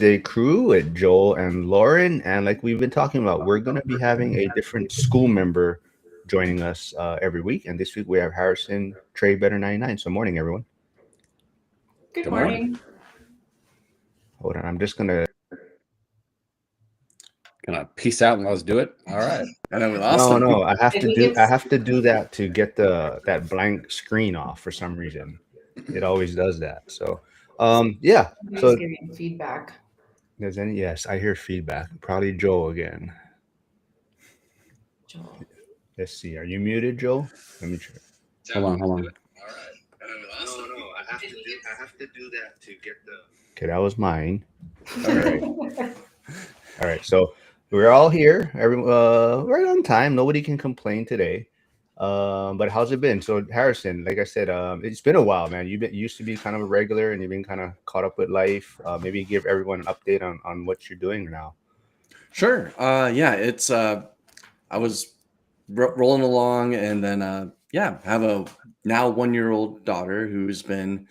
Thursday crew with Joel and Lauren. And like we've been talking about, we're going to be having a different school member joining us every week. And this week we have Harrison Trey Better 99. So morning, everyone. Good morning. Hold on. I'm just going to. Gonna peace out and let's do it. All right. And then we lost him. No. I have to do that to get that blank screen off for some reason. It always does that. So, yeah. So Giving feedback. there's any? Yes, I hear feedback. Probably Joel again. Joel. Let's see. Are you muted, Joel? Let me check. Hold on. No. I have to do that to get the. Okay, that was mine. All right. All right. So we're all here. Right on time. Nobody can complain today. But how's it been? So Harrison, like I said, it's been a while, man. You used to be kind of a regular, and you've been kind of caught up with life. Maybe give everyone an update on what you're doing now. Sure. Yeah, it's I was rolling along, and then have a now 1-year-old daughter who's been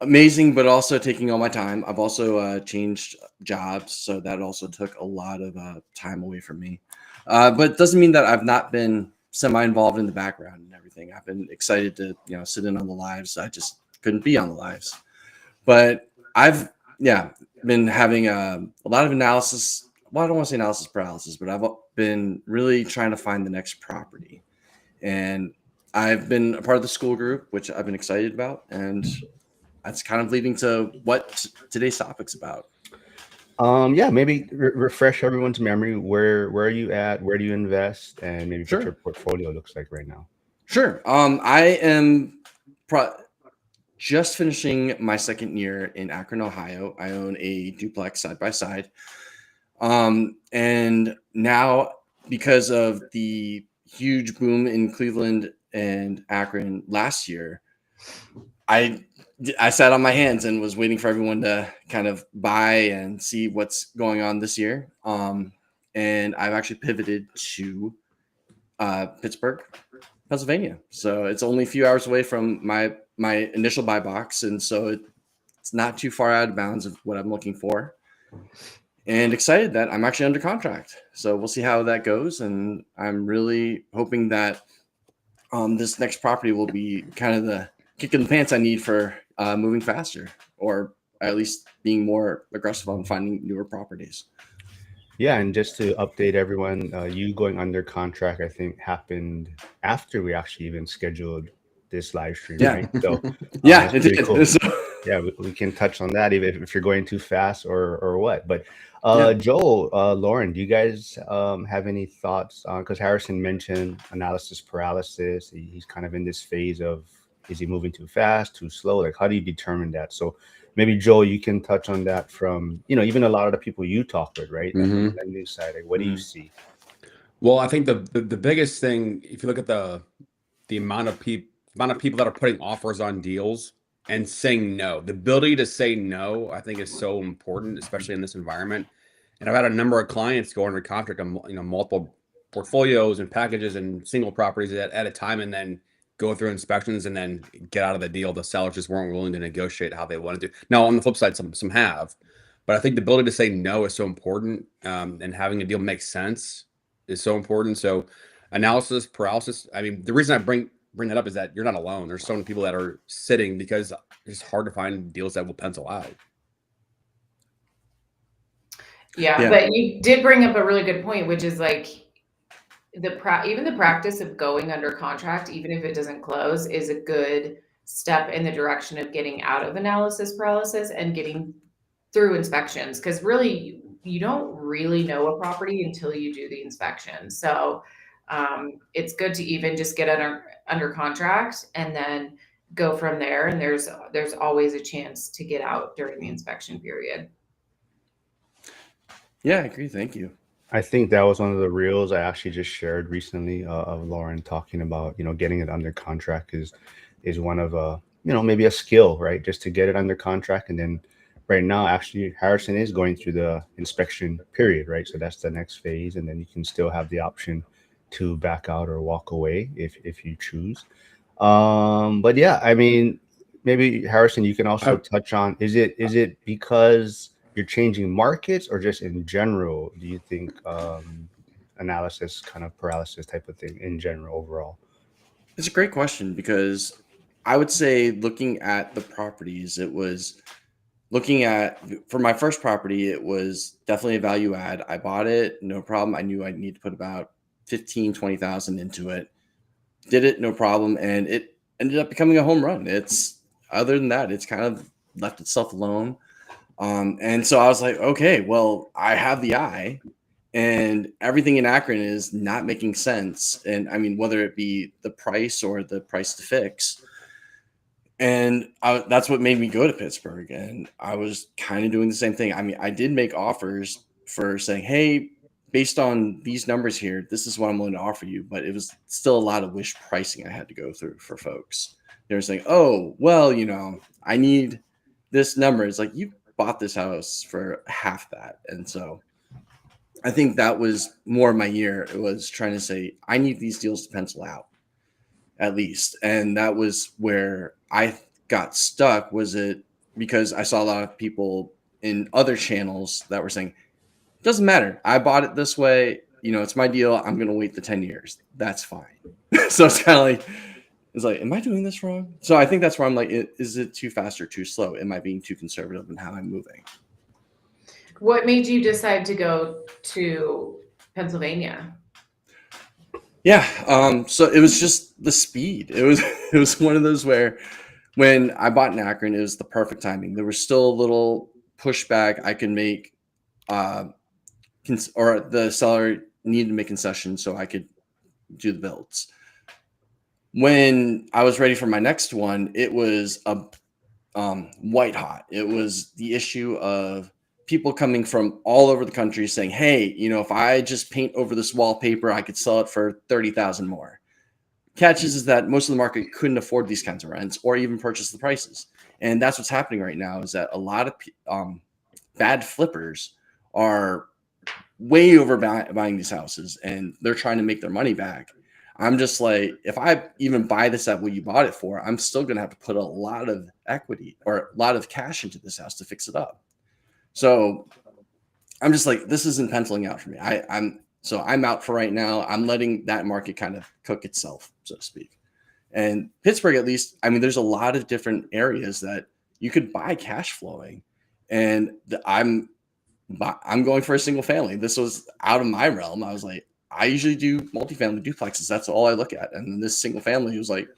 amazing, but also taking all my time. I've also changed jobs, so that also took a lot of time away from me. But it doesn't mean that I've not been semi-involved in the background and everything. I've been excited to sit in on the lives. I just couldn't be on the lives. But I've been having a lot of analysis. Well, I don't want to say analysis paralysis, but I've been really trying to find the next property. And I've been a part of the school group, which I've been excited about, and that's kind of leading to what today's topic's about. Maybe refresh everyone's memory. Where are you at? Where do you invest? And maybe what your portfolio looks like right now. Sure. I am just finishing my second year in Akron, Ohio. I own a duplex side by side. And now, because of the huge boom in Cleveland and Akron last year, I sat on my hands and was waiting for everyone to kind of buy and see what's going on this year. And I've actually pivoted to Pittsburgh, Pennsylvania. So it's only a few hours away from my initial buy box. And so it's not too far out of bounds of what I'm looking for. And excited that I'm actually under contract. So we'll see how that goes. And I'm really hoping that this next property will be kind of the kick in the pants I need for moving faster, or at least being more aggressive on finding newer properties. Yeah, and just to update everyone, you going under contract, I think, happened after we actually even scheduled this live stream, right? So it did. Cool. Yeah, we can touch on that even if you're going too fast or what. But Joel, Lauren, do you guys have any thoughts on, because Harrison mentioned analysis paralysis. He's kind of in this phase of, is he moving too fast, too slow? Like, how do you determine that? So maybe Joel, you can touch on that from, even a lot of the people you talk with, right? Mm-hmm. On the lending side, like, what do you see? Well, I think the biggest thing, if you look at the amount of people that are putting offers on deals and saying no, the ability to say no, I think is so important, especially in this environment. And I've had a number of clients go under contract on multiple portfolios and packages and single properties at a time, and then go through inspections and then get out of the deal. The sellers just weren't willing to negotiate how they wanted to. Now, on the flip side, some have, but I think the ability to say no is so important, and having a deal make sense is so important. So analysis paralysis. I mean, the reason I bring that up is that you're not alone. There's so many people that are sitting because it's hard to find deals that will pencil out. Yeah, but you did bring up a really good point, which is like even the practice of going under contract, even if it doesn't close, is a good step in the direction of getting out of analysis paralysis and getting through inspections. Because really, you don't really know a property until you do the inspection. So it's good to even just get under contract and then go from there. And there's always a chance to get out during the inspection period. Yeah, I agree. Thank you. I think that was one of the reels I actually just shared recently of Lauren talking about, getting it under contract is one of maybe a skill, right? Just to get it under contract. And then right now, actually, Harrison is going through the inspection period, right? So that's the next phase. And then you can still have the option to back out or walk away if you choose. But yeah, I mean, maybe Harrison, you can also touch on, is it because you're changing markets, or just in general, do you think analysis kind of paralysis type of thing in general overall? It's a great question because I would say looking at the properties, it was looking at for my first property, it was definitely a value add. I bought it, no problem. I knew I'd need to put about 20,000 into it. Did it, no problem. And it ended up becoming a home run. It's other than that, it's kind of left itself alone. And so I was like, okay, well, I have the eye, and everything in Akron is not making sense. And I mean, whether it be the price or the price to fix. And that's what made me go to Pittsburgh. And I was kind of doing the same thing. I mean, I did make offers for saying, hey, based on these numbers here, this is what I'm willing to offer you. But it was still a lot of wish pricing I had to go through for folks. They were saying, oh, well, I need this number. It's like, you bought this house for half that. And so I think that was more of my year. It was trying to say, I need these deals to pencil out at least. And that was where I got stuck. Was it because I saw a lot of people in other channels that were saying, it doesn't matter. I bought it this way. It's my deal. I'm going to wait the 10 years. That's fine. So it's kind of like, am I doing this wrong? So I think that's where I'm like, is it too fast or too slow? Am I being too conservative in how I'm moving? What made you decide to go to Pennsylvania? Yeah. So it was just the speed. It was one of those where when I bought in Akron, it was the perfect timing. There was still a little pushback I could make, or the seller needed to make concessions so I could do the builds. When I was ready for my next one, it was white hot. It was the issue of people coming from all over the country saying, hey, if I just paint over this wallpaper, I could sell it for 30,000 more. Catches is that most of the market couldn't afford these kinds of rents or even purchase the prices. And that's what's happening right now, is that a lot of bad flippers are way over buying these houses, and they're trying to make their money back. I'm just like, if I even buy this at what you bought it for, I'm still going to have to put a lot of equity or a lot of cash into this house to fix it up. So I'm just like, this isn't penciling out for me. I'm out for right now. I'm letting that market kind of cook itself, so to speak. And Pittsburgh, at least, I mean, there's a lot of different areas that you could buy cash flowing. And I'm going for a single family. This was out of my realm. I was like, I usually do multifamily duplexes. That's all I look at. And then this single family was like,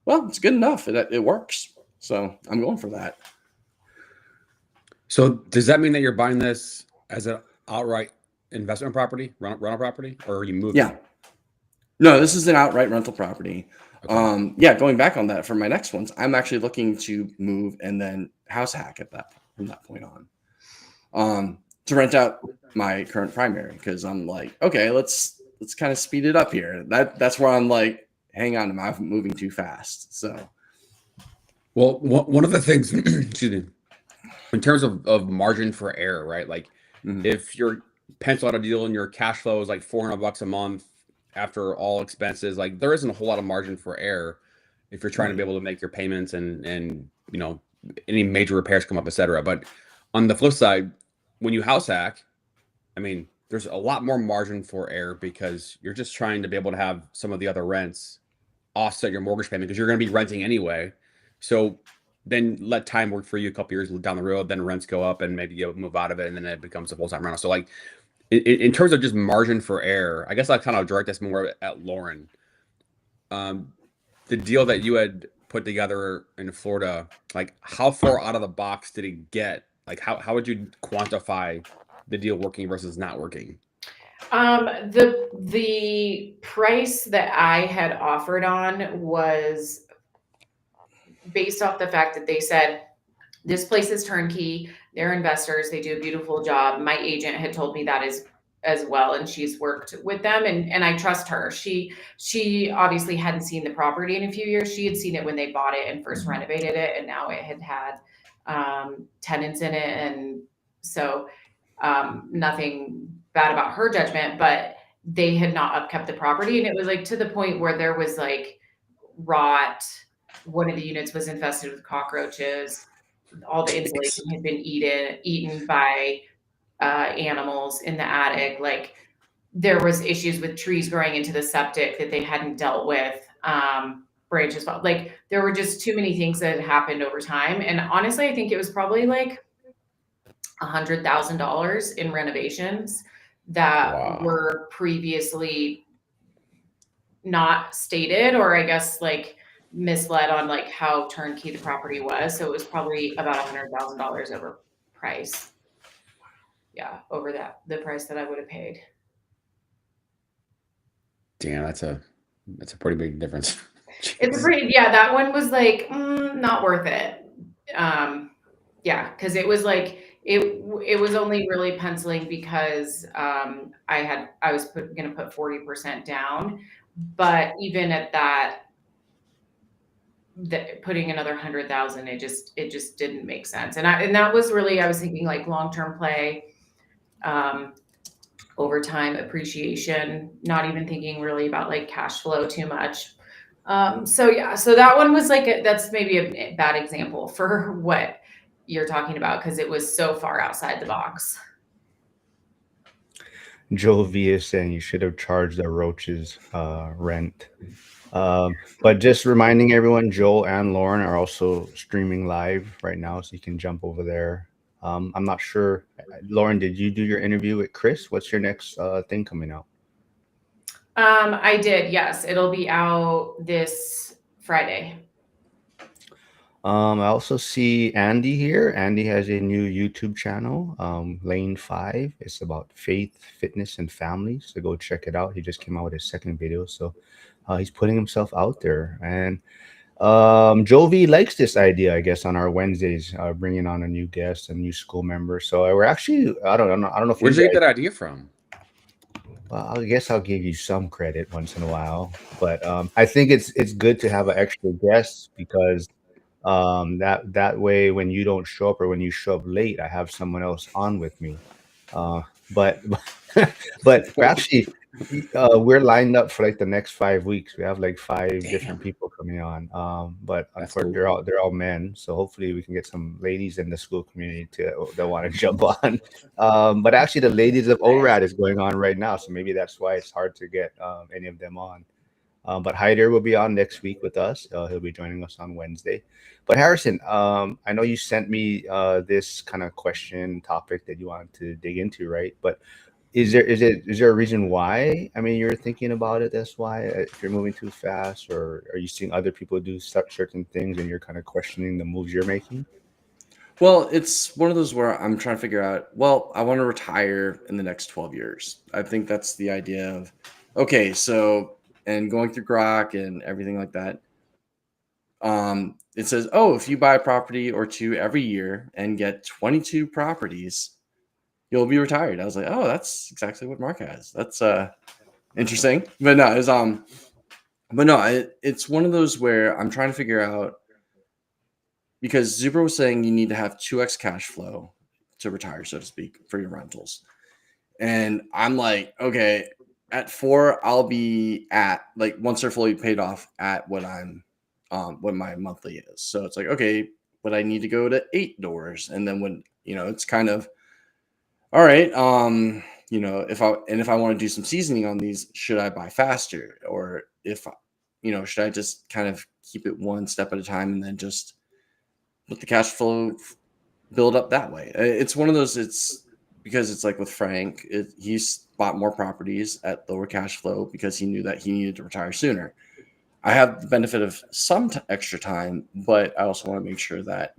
well, it's good enough. It works. So I'm going for that. So does that mean that you're buying this as an outright investment property, rental property, or are you moving? Yeah. No, this is an outright rental property. Okay. Going back on that for my next ones, I'm actually looking to move and then house hack from that point on. To rent out my current primary, because I'm like, okay, let's kind of speed it up here. That's where I'm like, hang on, am I moving too fast? So, well, one of the things, excuse me, in terms of margin for error, right? Like, if you're pencil out a deal and your cash flow is like $400 a month after all expenses, like there isn't a whole lot of margin for error if you're trying to be able to make your payments and any major repairs come up, etc. But on the flip side, when you house hack, I mean, there's a lot more margin for error because you're just trying to be able to have some of the other rents offset your mortgage payment because you're going to be renting anyway. So then let time work for you a couple years down the road, then rents go up and maybe you move out of it and then it becomes a full-time rental. So like in terms of just margin for error, I guess I kind of direct this more at Lauren. The deal that you had put together in Florida, like how far out of the box did it get? Like how would you quantify the deal working versus not working? The price that I had offered on was based off the fact that they said, this place is turnkey. They're investors. They do a beautiful job. My agent had told me that as well. And she's worked with them and I trust her. She obviously hadn't seen the property in a few years. She had seen it when they bought it and first renovated it. And now it had tenants in it. And so nothing bad about her judgment, but they had not upkept the property. And it was like to the point where there was like rot. One of the units was infested with cockroaches. all the insulation had been eaten by animals in the attic. Like there was issues with trees growing into the septic that they hadn't dealt with. Branches, like there were just too many things that had happened over time. And honestly, I think it was probably like $100,000 in renovations that Wow. were previously not stated, or I guess like misled on like how turnkey the property was. So it was probably about $100,000 over price. Yeah, over the price that I would have paid. Damn, that's a pretty big difference. It's a pretty, yeah, that one was like, not worth it. Yeah, because it was like, it was only really penciling because I was gonna put 40% down, but even at that, putting another 100,000, it just didn't make sense. And that was really, I was thinking like long-term play, over time appreciation, not even thinking really about like cash flow too much. So yeah, so that one was like, that's maybe a bad example for what you're talking about, because it was so far outside the box. Joe V is saying you should have charged the roaches rent. But just reminding everyone, Joel and Lauren are also streaming live right now, so you can jump over there. I'm not sure, Lauren, did you do your interview with Chris? What's your next thing coming out? I did, yes. It'll be out this Friday. I also see Andy here. Andy has a new YouTube channel, Lane 5. It's about faith, fitness, and family. So go check it out. He just came out with his second video. So he's putting himself out there. And Jovi likes this idea, I guess, on our Wednesdays, bringing on a new guest, a new school member. So we're actually, I don't know if Where'd you get that idea from? Well, I guess I'll give you some credit once in a while, but I think it's good to have an extra guest, because that way when you don't show up or when you show up late, I have someone else on with me. But we're actually we're lined up for like the next 5 weeks. We have like 5 different people coming on. But That's unfortunately, cool. they're all men. So hopefully we can get some ladies in the school community that want to jump on. But actually, the ladies of ORAD is going on right now, so maybe that's why it's hard to get any of them on. But Hyder will be on next week with us. He'll be joining us on Wednesday. But Harrison, I know you sent me this kind of question topic that you wanted to dig into, right? But is there a reason why? I mean, you're thinking about it. That's why, if you're moving too fast, or are you seeing other people do certain things and you're kind of questioning the moves you're making? Well, it's one of those where I'm trying to figure out, well, I want to retire in the next 12 years. I think that's the idea of, okay, so, and going through Grok and everything like that. It says, oh, if you buy a property or two every year and get 22 properties, you'll be retired. I was like, oh, that's exactly what Mark has. That's interesting. But no, it's one of those where I'm trying to figure out, because Zuber was saying you need to have 2x cash flow to retire, so to speak, for your rentals. And I'm like, okay, at 4, I'll be at, like, once they're fully paid off, at what what my monthly is. So it's like, okay, but I need to go to 8 doors. And then when, it's kind of, all right, if I want to do some seasoning on these, should I buy faster? Or should I just kind of keep it one step at a time and then just let the cash flow build up that way? It's one of those, it's because it's like with Frank, he's bought more properties at lower cash flow because he knew that he needed to retire sooner. I have the benefit of some extra time, but I also want to make sure that,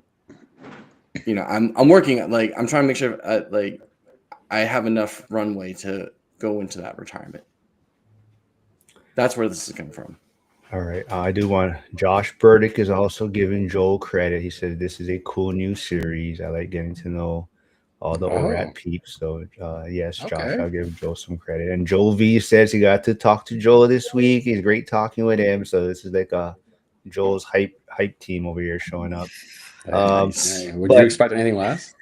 I'm working, like, I'm trying to make sure like I have enough runway to go into that retirement. That's where this is coming from. All right. I do want Josh Burdick is also giving Joel credit. He said this is a cool new series. I like getting to know all the ORAD peeps. So yes, Josh, Okay. I'll give Joel some credit. And Joel V says he got to talk to Joel this week. He's great talking with him. So this is like Joel's hype team over here showing up. Hey, would you expect anything less?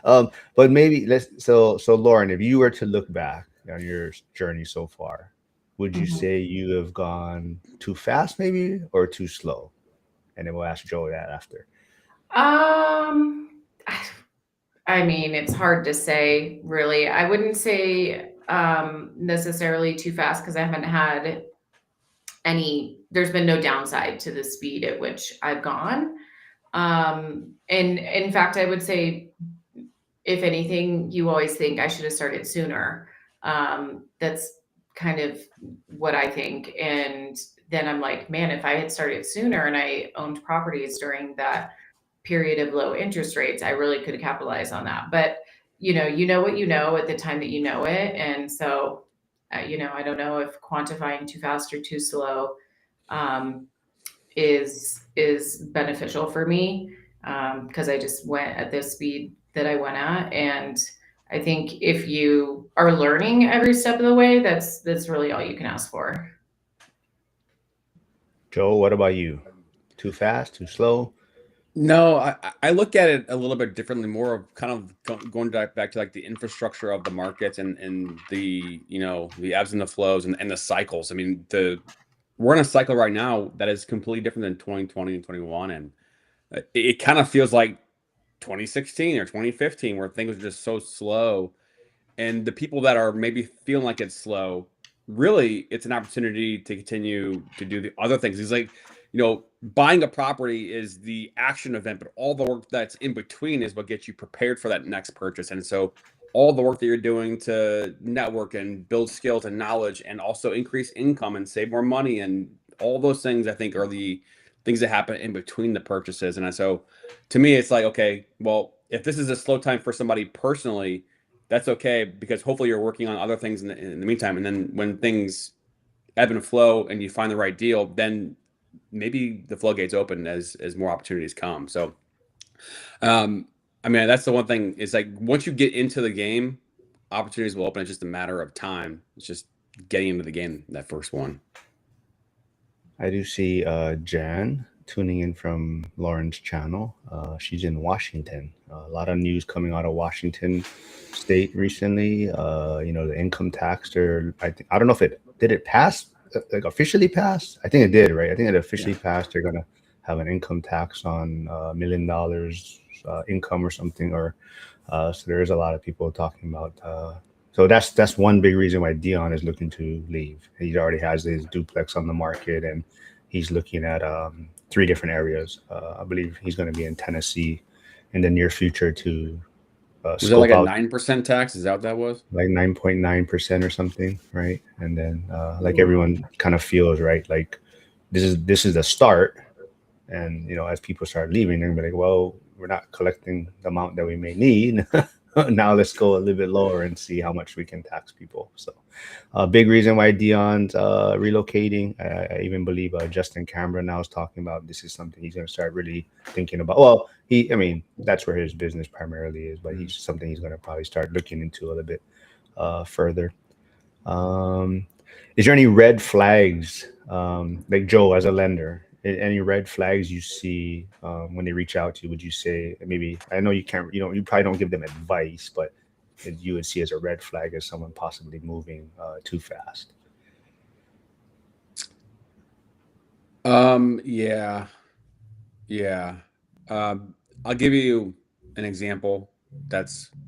But maybe so Lauren, if you were to look back on your journey so far, would you say you have gone too fast maybe or too slow? And then we'll ask Joel that after. I mean, it's hard to say, really. I wouldn't say necessarily too fast because I haven't had there's been no downside to the speed at which I've gone. And in fact, I would say, if anything, you always think I should have started sooner. That's kind of what I think. And then I'm like, man, if I had started sooner and I owned properties during that period of low interest rates, I really could have capitalized on that. But you know what you know at the time that you know it. And so, I don't know if quantifying too fast or too slow is beneficial for me, because I just went at the speed that I went at. And I think if you are learning every step of the way, that's really all you can ask for. Joe, what about you? Too fast, too slow? No, I look at it a little bit differently, more of kind of going back to like the infrastructure of the markets and the, the ebbs and the flows and the cycles. I mean, we're in a cycle right now that is completely different than 2020 and 21. And it kind of feels like 2016 or 2015 where things are just so slow. And the people that are maybe feeling like it's slow, really, it's an opportunity to continue to do the other things. It's like, buying a property is the action event, but all the work that's in between is what gets you prepared for that next purchase. And so all the work that you're doing to network and build skills and knowledge and also increase income and save more money and all those things, I think, are the things that happen in between the purchases. And so to me, it's like, okay, well, if this is a slow time for somebody personally, that's okay, because hopefully you're working on other things in the meantime. And then when things ebb and flow and you find the right deal, then maybe the floodgates open as more opportunities come. So, I mean, that's the one thing, is like, once you get into the game, opportunities will open. It's just a matter of time. It's just getting into the game, that first one. I do see Jan tuning in from Lauren's channel. She's in Washington. A lot of news coming out of Washington State recently. The income tax, I don't know if did it pass, like officially passed? I think it did, right? I think it officially passed. They're gonna have an income tax on $1 million income or something, or so there is a lot of people talking about. So that's one big reason why Dion is looking to leave. He already has his duplex on the market, and he's looking at 3 different areas. I believe he's going to be in Tennessee in the near future to. Was it like a 9% tax? Is that what that was? Like 9.9% or something, right? And then like everyone kind of feels, right, like this is the start, and as people start leaving, they're gonna be like, well, we're not collecting the amount that we may need. Now let's go a little bit lower and see how much we can tax people. So a big reason why Dion's relocating. I even believe Justin Cameron now is talking about this is something he's going to start really thinking about. Well, that's where his business primarily is, but he's going to probably start looking into a little bit further. Is there any red flags, like Joe as a lender? Any red flags you see when they reach out to you? Would you say, maybe, I know you can't, you probably don't give them advice, but you would see as a red flag as someone possibly moving too fast? Yeah. I'll give you an example.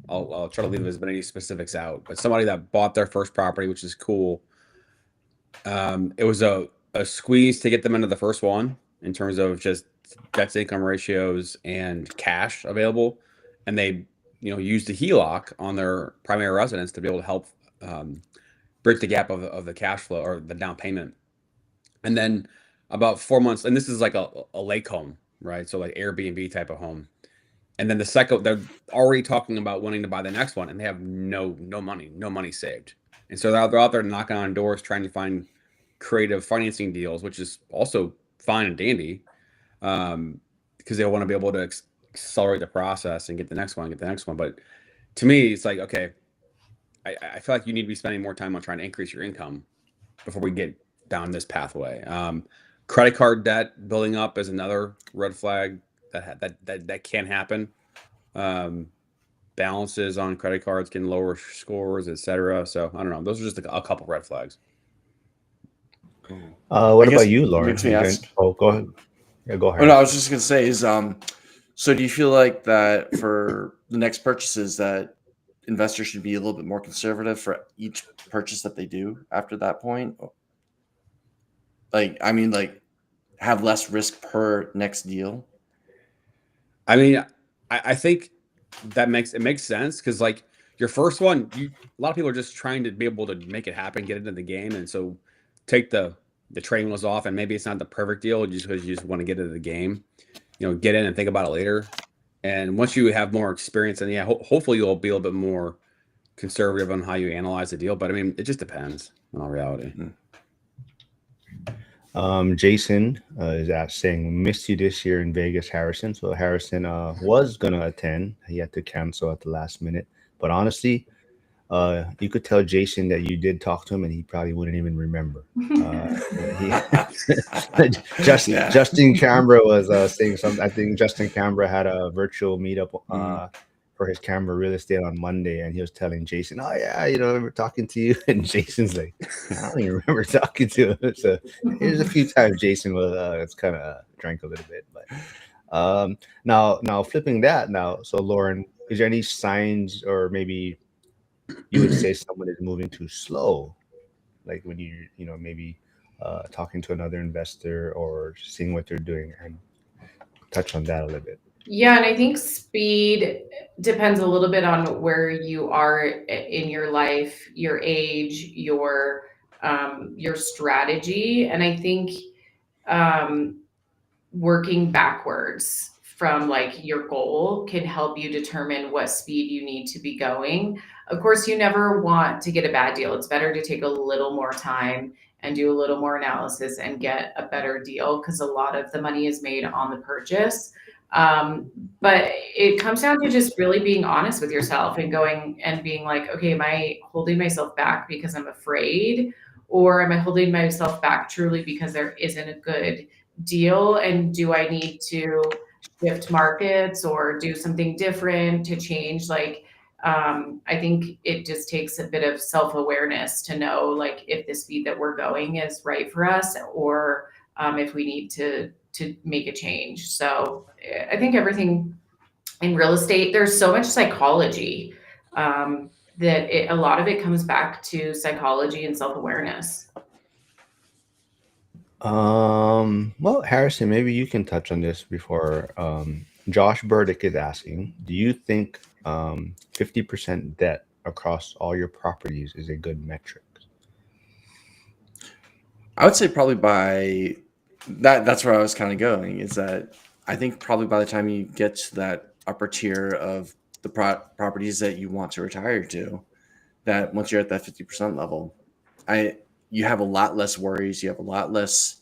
I'll try to leave as many specifics out, but somebody that bought their first property, which is cool. It was a squeeze to get them into the first one in terms of just debt to income ratios and cash available. And they, used the HELOC on their primary residence to be able to help bridge the gap of the cash flow or the down payment. And then about 4 months, and this is like a lake home, right? So like Airbnb type of home. And then the second, they're already talking about wanting to buy the next one, and they have no money saved. And so they're out there knocking on doors trying to find creative financing deals, which is also fine and dandy, because they want to be able to accelerate the process and get the next one. But to me, it's like, okay, I feel like you need to be spending more time on trying to increase your income before we get down this pathway. Credit card debt building up is another red flag that can happen. Balances on credit cards can lower scores, etc. So I don't know. Those are just a couple red flags. What about you, Lauren? Makes me ask. Oh, go ahead. Yeah, go ahead. Oh, no, I was just gonna say is So do you feel like that for the next purchases that investors should be a little bit more conservative for each purchase that they do after that point? Like, I mean, like have less risk per next deal? I mean, I think that makes sense because like your first one, a lot of people are just trying to be able to make it happen, get into the game, and so take the training wheels off, and maybe it's not the perfect deal just because you just want to get into the game, get in and think about it later. And once you have more experience, and hopefully you'll be a little bit more conservative on how you analyze the deal. But I mean, it just depends in all reality. Jason is saying, missed you this year in Vegas, Harrison. So Harrison was going to attend. He had to cancel at the last minute. But honestly, you could tell Jason that you did talk to him and he probably wouldn't even remember. Justin Cambra was saying something. I think Justin Cambra had a virtual meetup for his Cambra real estate on Monday, and he was telling Jason, "Oh yeah, I remember talking to you." And Jason's like, "I don't even remember talking to him." So there's a few times Jason was it's kind of drank a little bit, but now flipping that now. So Lauren, is there any signs, or maybe you would say someone is moving too slow, like when maybe talking to another investor or seeing what they're doing, and touch on that a little bit? Yeah, and I think speed depends a little bit on where you are in your life, your age, your strategy, and I think working backwards from like your goal can help you determine what speed you need to be going. Of course, you never want to get a bad deal. It's better to take a little more time and do a little more analysis and get a better deal, because a lot of the money is made on the purchase. But it comes down to just really being honest with yourself and going and being like, okay, am I holding myself back because I'm afraid? Or am I holding myself back truly because there isn't a good deal? And do I need to shift markets or do something different to change? Like, I think it just takes a bit of self-awareness to know like if the speed that we're going is right for us, or if we need to make a change. So I think everything in real estate, there's so much psychology that a lot of it comes back to psychology and self-awareness. Well, Harrison, maybe you can touch on this before. Josh Burdick is asking, do you think 50% debt across all your properties is a good metric? I would say probably by that's where I was kind of going, is that I think probably by the time you get to that upper tier of the properties that you want to retire to, that once you're at that 50% level, you have a lot less worries. You have a lot less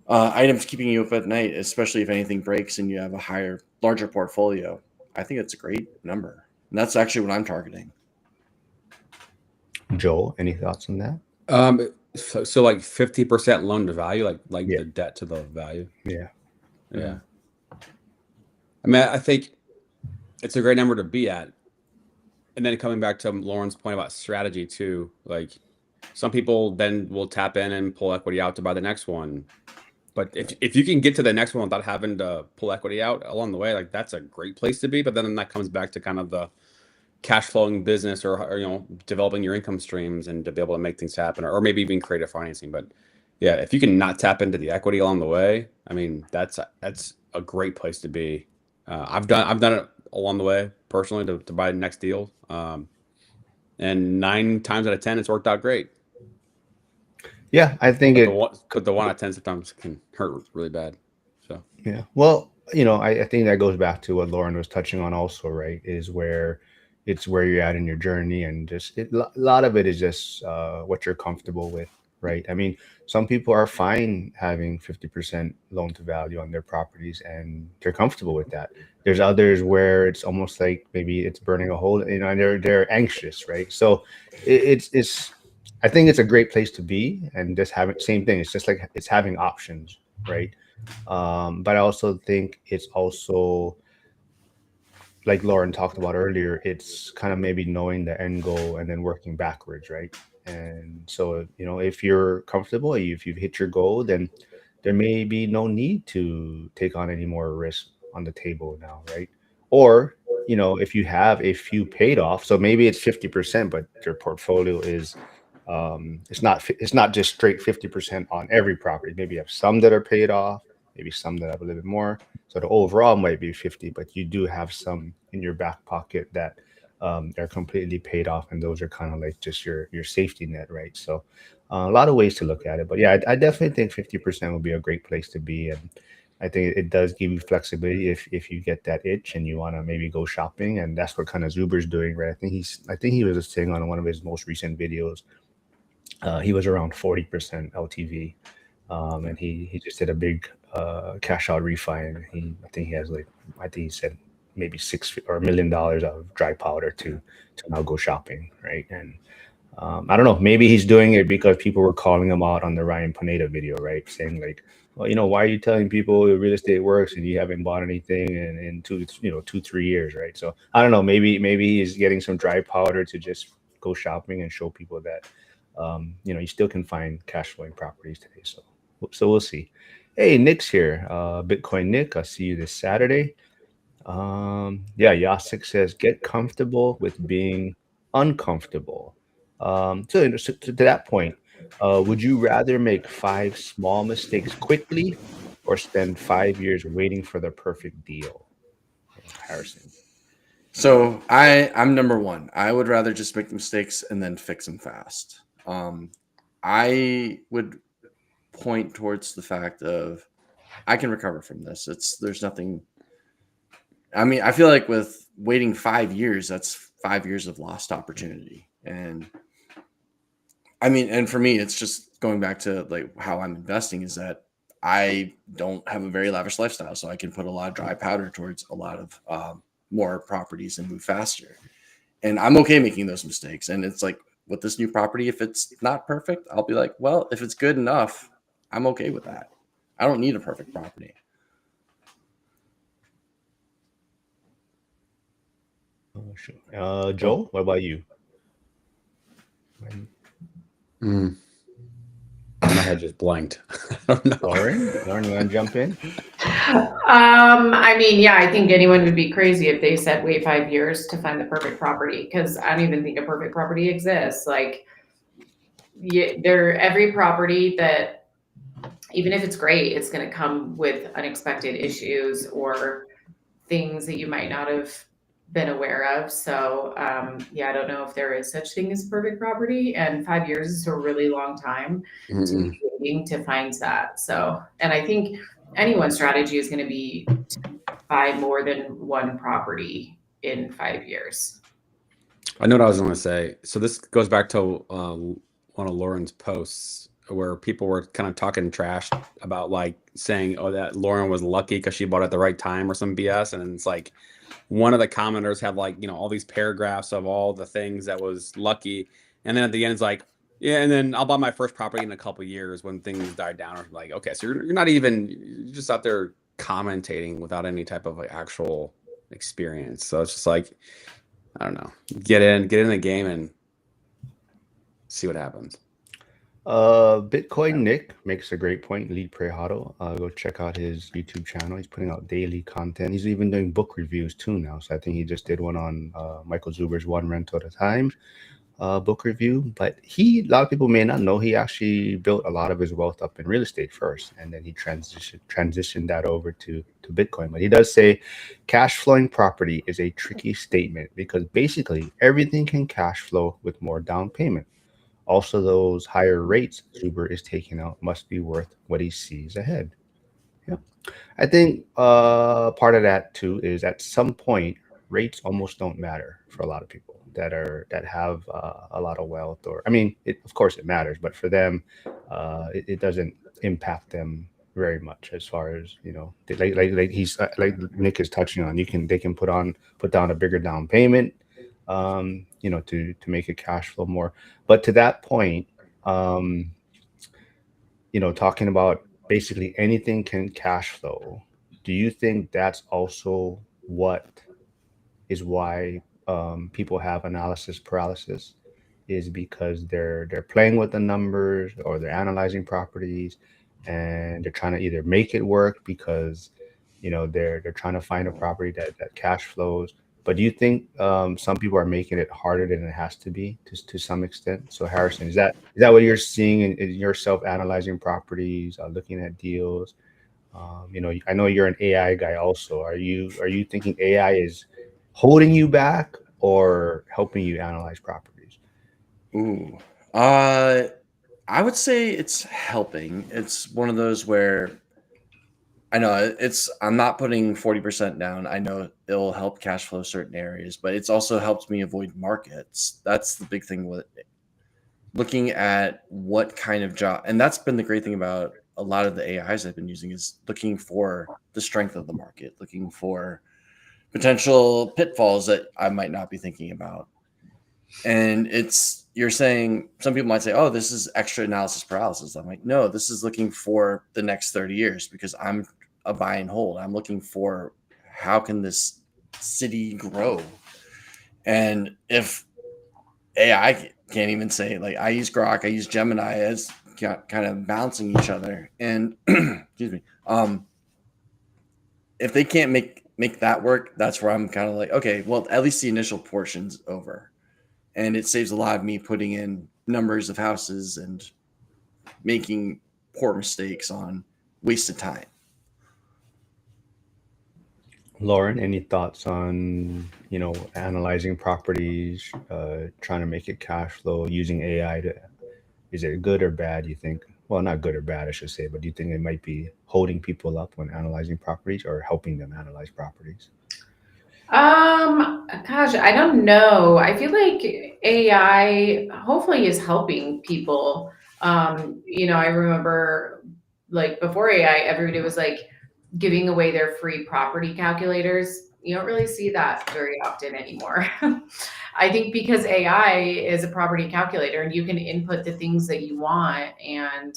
items keeping you up at night, especially if anything breaks and you have a larger portfolio. I think it's a great number. And that's actually what I'm targeting. Joel, any thoughts on that? So like 50% loan to value, like Yeah. the debt to the value. Yeah. Yeah. I mean, I think it's a great number to be at. And then coming back to Lauren's point about strategy too, like some people then will tap in and pull equity out to buy the next one. But if you can get to the next one without having to pull equity out along the way, like that's a great place to be. But then that comes back to kind of the cash flowing business or developing your income streams and to be able to make things happen, or maybe even creative financing. But yeah, if you can not tap into the equity along the way, I mean, that's a great place to be. I've done it along the way personally to buy the next deal. And 9 times out of 10, it's worked out great. Yeah, I think the 1 out of 10 sometimes can hurt really bad. So yeah, well, I think that goes back to what Lauren was touching on also, right? Is where you're at in your journey, and just a lot of it is just what you're comfortable with, right? I mean, some people are fine having 50% loan to value on their properties and they're comfortable with that. There's others where it's almost like maybe it's burning a hole, and they're anxious, right? So it's I think it's a great place to be, and just having same thing. It's just like it's having options, right? But I also think it's also, like Lauren talked about earlier, it's kind of maybe knowing the end goal and then working backwards, right? And so, if you're comfortable, if you've hit your goal, then there may be no need to take on any more risk on the table now, right? Or, you know, if you have a few paid off, so maybe it's 50%, but your portfolio is it's not just straight 50% on every property. Maybe you have some that are paid off, maybe some that have a little bit more. So the overall might be 50, but you do have some in your back pocket that are completely paid off, and those are kind of like just your safety net, right? So a lot of ways to look at it, but yeah, I definitely think 50% would be a great place to be, and I think it does give you flexibility if you get that itch and you want to maybe go shopping, and that's what kind of Zuber's doing, right? I think he was saying on one of his most recent videos, he was around 40% LTV, and he just did a big cash out refi, and I think he has like I think he said maybe $1 million of dry powder to now go shopping, right? And I don't know, maybe he's doing it because people were calling him out on the Ryan Pineda video, right? Saying like, well, you know, why are you telling people real estate works and you haven't bought anything in 2-3 years, right? So I don't know, maybe he's getting some dry powder to just go shopping and show people that you still can find cash flowing properties today. So we'll see. Hey, Nick's here. Bitcoin Nick, I'll see you this Saturday. Yeah, Yasik says get comfortable with being uncomfortable. So to that point, would you rather make 5 small mistakes quickly or spend 5 years waiting for the perfect deal? Harrison. So I'm number one. I would rather just make mistakes and then fix them fast. I would point towards the fact of I can recover from this. There's nothing. I mean, I feel like with waiting 5 years, that's 5 years of lost opportunity. And I mean, and for me, it's just going back to like how I'm investing is that I don't have a very lavish lifestyle, so I can put a lot of dry powder towards a lot of more properties and move faster. And I'm okay making those mistakes. And it's like with this new property, if it's not perfect, I'll be like, well, if it's good enough, I'm okay with that. I don't need a perfect property. Joel, what about you? My head just blanked. I don't know. Lauren, you want to jump in? I mean, yeah, I think anyone would be crazy if they said wait 5 years to find the perfect property, because I don't even think a perfect property exists. Like, every property that, even if it's great, it's going to come with unexpected issues or things that you might not have been aware of. So yeah, I don't know if there is such thing as perfect property, and 5 years is a really long time to be waiting to find that. So, and I think anyone's strategy is going to be to buy more than one property in 5 years. I know what I was going to say. So this goes back to one of Lauren's posts where people were kind of talking trash about like saying, oh, that Lauren was lucky because she bought at the right time or some BS. And it's like one of the commenters had like, all these paragraphs of all the things that was lucky. And then at the end, it's like, yeah, and then I'll buy my first property in a couple of years when things died down. Or like, okay, so you're just out there commentating without any type of like actual experience. So it's just like, I don't know, get in the game and see what happens. Bitcoin Nick makes a great point. Lead Prehado. Go check out his YouTube channel. He's putting out daily content. He's even doing book reviews too now. So I think he just did one on Michael Zuber's One Rental at a Time book review. But a lot of people may not know, he actually built a lot of his wealth up in real estate first, and then he transitioned that over to Bitcoin. But he does say cash flowing property is a tricky statement because basically everything can cash flow with more down payment. Also, those higher rates Zuber is taking out must be worth what he sees ahead. Yeah, I think part of that too is at some point rates almost don't matter for a lot of people that have a lot of wealth. Or I mean, of course it matters, but for them, it doesn't impact them very much as far as like he's like Nick is touching on. They can put down a bigger down payment. To make it cash flow more. But to that point, talking about basically anything can cash flow, do you think that's also why people have analysis paralysis? Is because they're playing with the numbers or they're analyzing properties and they're trying to either make it work because they're trying to find a property that cash flows. But do you think some people are making it harder than it has to be to some extent? So Harrison, is that what you're seeing in yourself analyzing properties, looking at deals? I know you're an AI guy also. Are you thinking AI is holding you back or helping you analyze properties? Ooh. I would say it's helping. It's one of those where I know I'm not putting 40% down. I know it'll help cash flow certain areas, but it's also helped me avoid markets. That's the big thing with it. Looking at what kind of job, and that's been the great thing about a lot of the AIs I've been using, is looking for the strength of the market, looking for potential pitfalls that I might not be thinking about. And you're saying, some people might say, oh, this is extra analysis paralysis. I'm like, no, this is looking for the next 30 years because I'm a buy and hold. I'm looking for how can this city grow? And if AI can't even say, like, I use Grok, I use Gemini as kind of balancing each other. And excuse me, if they can't make that work, that's where I'm kind of like, okay, well, at least the initial portion's over. And it saves a lot of me putting in numbers of houses and making poor mistakes on wasted time. Lauren, any thoughts on analyzing properties, trying to make it cash flow using AI? Is it good or bad? Do you think? Well, not good or bad, I should say, but do you think it might be holding people up when analyzing properties or helping them analyze properties? Gosh, I don't know. I feel like AI hopefully is helping people. I remember like before AI, everybody was like giving away their free property calculators. You don't really see that very often anymore. I think because AI is a property calculator and you can input the things that you want and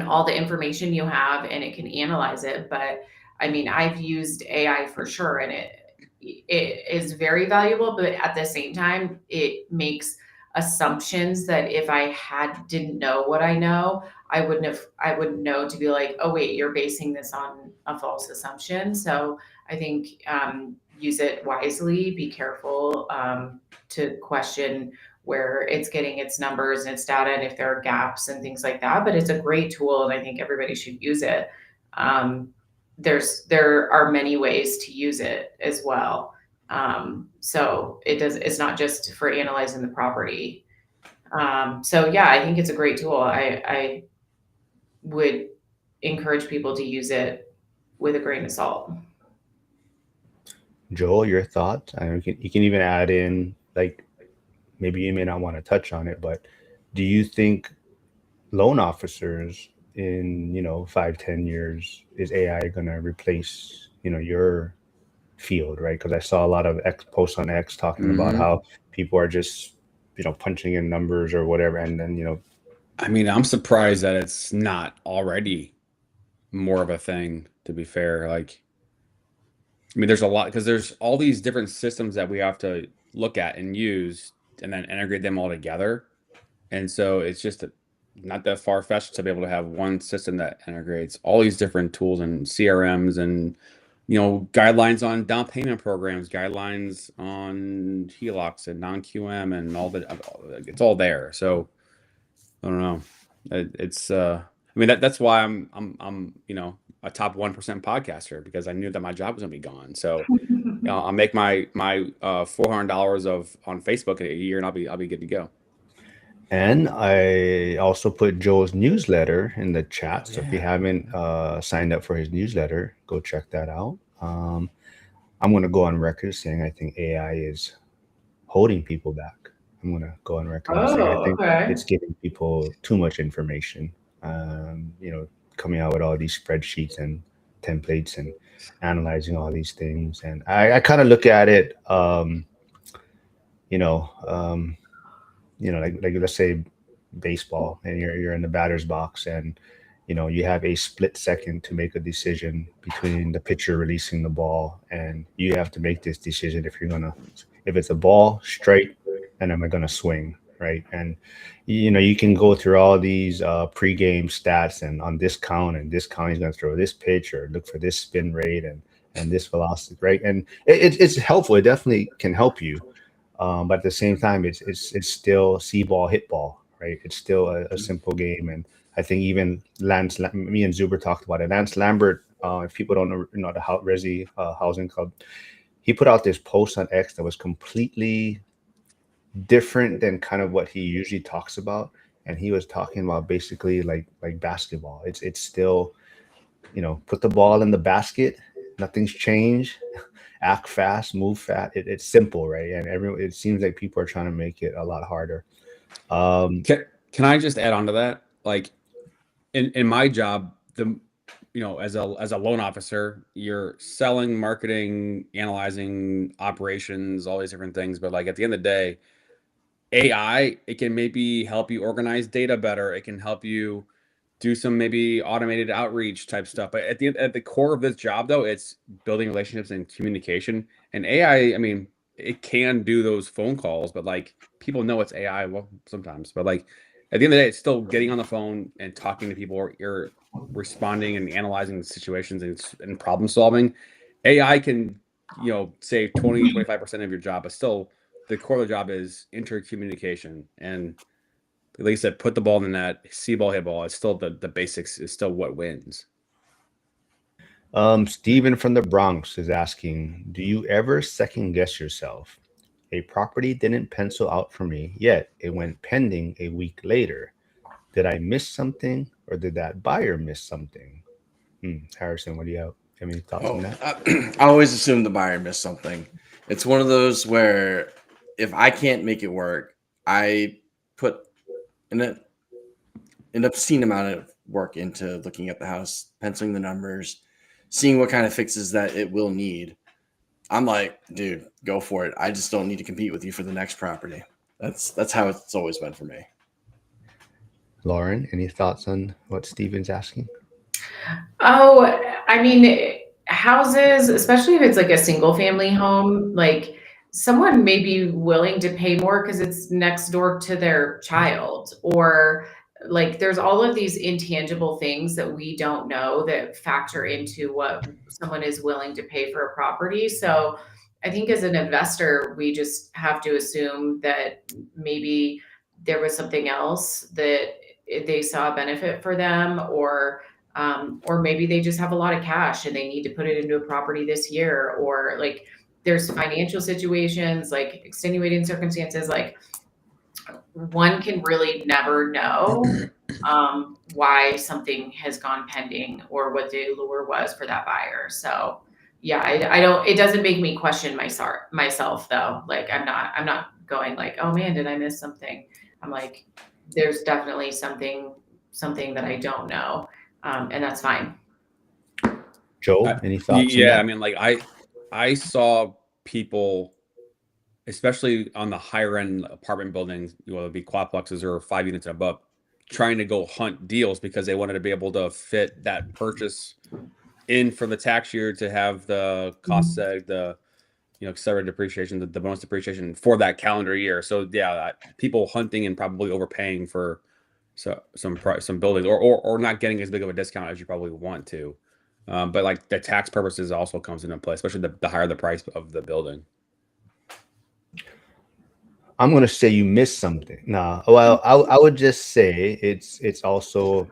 all the information you have and it can analyze it. But I mean, I've used AI for sure and it is very valuable, but at the same time, it makes assumptions that if I didn't know what I know, I wouldn't know to be like, oh wait, you're basing this on a false assumption. So I think use it wisely, be careful to question where it's getting its numbers and its data and if there are gaps and things like that. But it's a great tool and I think everybody should use it. There are many ways to use it as well. So it's not just for analyzing the property. So yeah, I think it's a great tool. I would encourage people to use it with a grain of salt. Joel, your thoughts? I know you can even add in, like, maybe you may not want to touch on it, but do you think loan officers in 5-10 years, is AI going to replace your field, right? Because I saw a lot of posts on X talking about how people are just punching in numbers or whatever, and then I mean, I'm surprised that it's not already more of a thing, to be fair. Like, I mean, there's a lot, because there's all these different systems that we have to look at and use and then integrate them all together. And so it's just not that far-fetched to be able to have one system that integrates all these different tools and CRMs and guidelines on down payment programs, guidelines on HELOCs and non-QM and all that. It's all there. So I don't know. It's I mean, that's why I'm a top 1% podcaster, because I knew that my job was gonna be gone. So I'll make my $400 on Facebook in a year and I'll be good to go. And I also put Joel's newsletter in the chat. So if you haven't signed up for his newsletter, go check that out. I'm going to go on record saying I think AI is holding people back. I'm going to go on record and say I think it's giving people too much information. Coming out with all these spreadsheets and templates and analyzing all these things. And I kind of look at it, like let's say baseball, and you're in the batter's box, and you have a split second to make a decision between the pitcher releasing the ball, and you have to make this decision if it's a ball straight, and am I gonna swing, right? And you can go through all these pregame stats, and on this count he's going to throw this pitch or look for this spin rate and this velocity, right? And it's helpful. It definitely can help you, but at the same time, it's still see ball, hit ball, right? It's still a simple game. And I think even me and Zuber talked about it. Lance Lambert, if people don't know the Resi Housing Club, he put out this post on X that was completely different than kind of what he usually talks about. And he was talking about basically like basketball. It's still, put the ball in the basket. Nothing's changed. Act fast, move fast. It's simple, right? And it seems like people are trying to make it a lot harder. Can I just add on to that? Like in my job, as a loan officer, you're selling, marketing, analyzing operations, all these different things. But like at the end of the day, AI, it can maybe help you organize data better. It can help you do some maybe automated outreach type stuff. But at the core of this job, though, it's building relationships and communication. And AI, I mean, it can do those phone calls, but like people know it's AI. Well, sometimes, but like at the end of the day, it's still getting on the phone and talking to people, or you're responding and analyzing situations and problem solving. AI can, save 20-25% of your job, but still the core of the job is intercommunication. And like I said, put the ball in the net, see ball, hit ball. It's still the basics is still what wins. Steven from the Bronx is asking, do you ever second guess yourself? A property didn't pencil out for me, yet it went pending a week later. Did I miss something, or did that buyer miss something? Harrison, what do you have? Any thoughts on that? I always assume the buyer missed something. It's one of those where if I can't make it work, I put an obscene amount of work into looking at the house, penciling the numbers, seeing what kind of fixes that it will need. I'm like, dude, go for it. I just don't need to compete with you for the next property. That's how it's always been for me. Lauren, any thoughts on what Steven's asking? Oh, I mean, houses, especially if it's like a single family home, like someone may be willing to pay more because it's next door to their child, or like there's all of these intangible things that we don't know that factor into what someone is willing to pay for a property. So I think as an investor, we just have to assume that maybe there was something else that they saw a benefit for them, or maybe they just have a lot of cash and they need to put it into a property this year, or like there's financial situations, like extenuating circumstances, like one can really never know why something has gone pending or what the allure was for that buyer. So yeah, I don't, it doesn't make me question myself though. Like I'm not going like, oh man, did I miss something? I'm like, there's definitely something that I don't know. And that's fine. Joe, any thoughts? Yeah, I mean, like I saw people, especially on the higher end apartment buildings, whether it be quadplexes or 5 units and above, trying to go hunt deals because they wanted to be able to fit that purchase in for the tax year to have the cost seg, the accelerated depreciation, the bonus depreciation for that calendar year. So yeah, people hunting and probably overpaying for some buildings, or not getting as big of a discount as you probably want to. But like the tax purposes also comes into play, especially the higher the price of the building. I'm going to say you missed something. Nah, well, I would just say it's also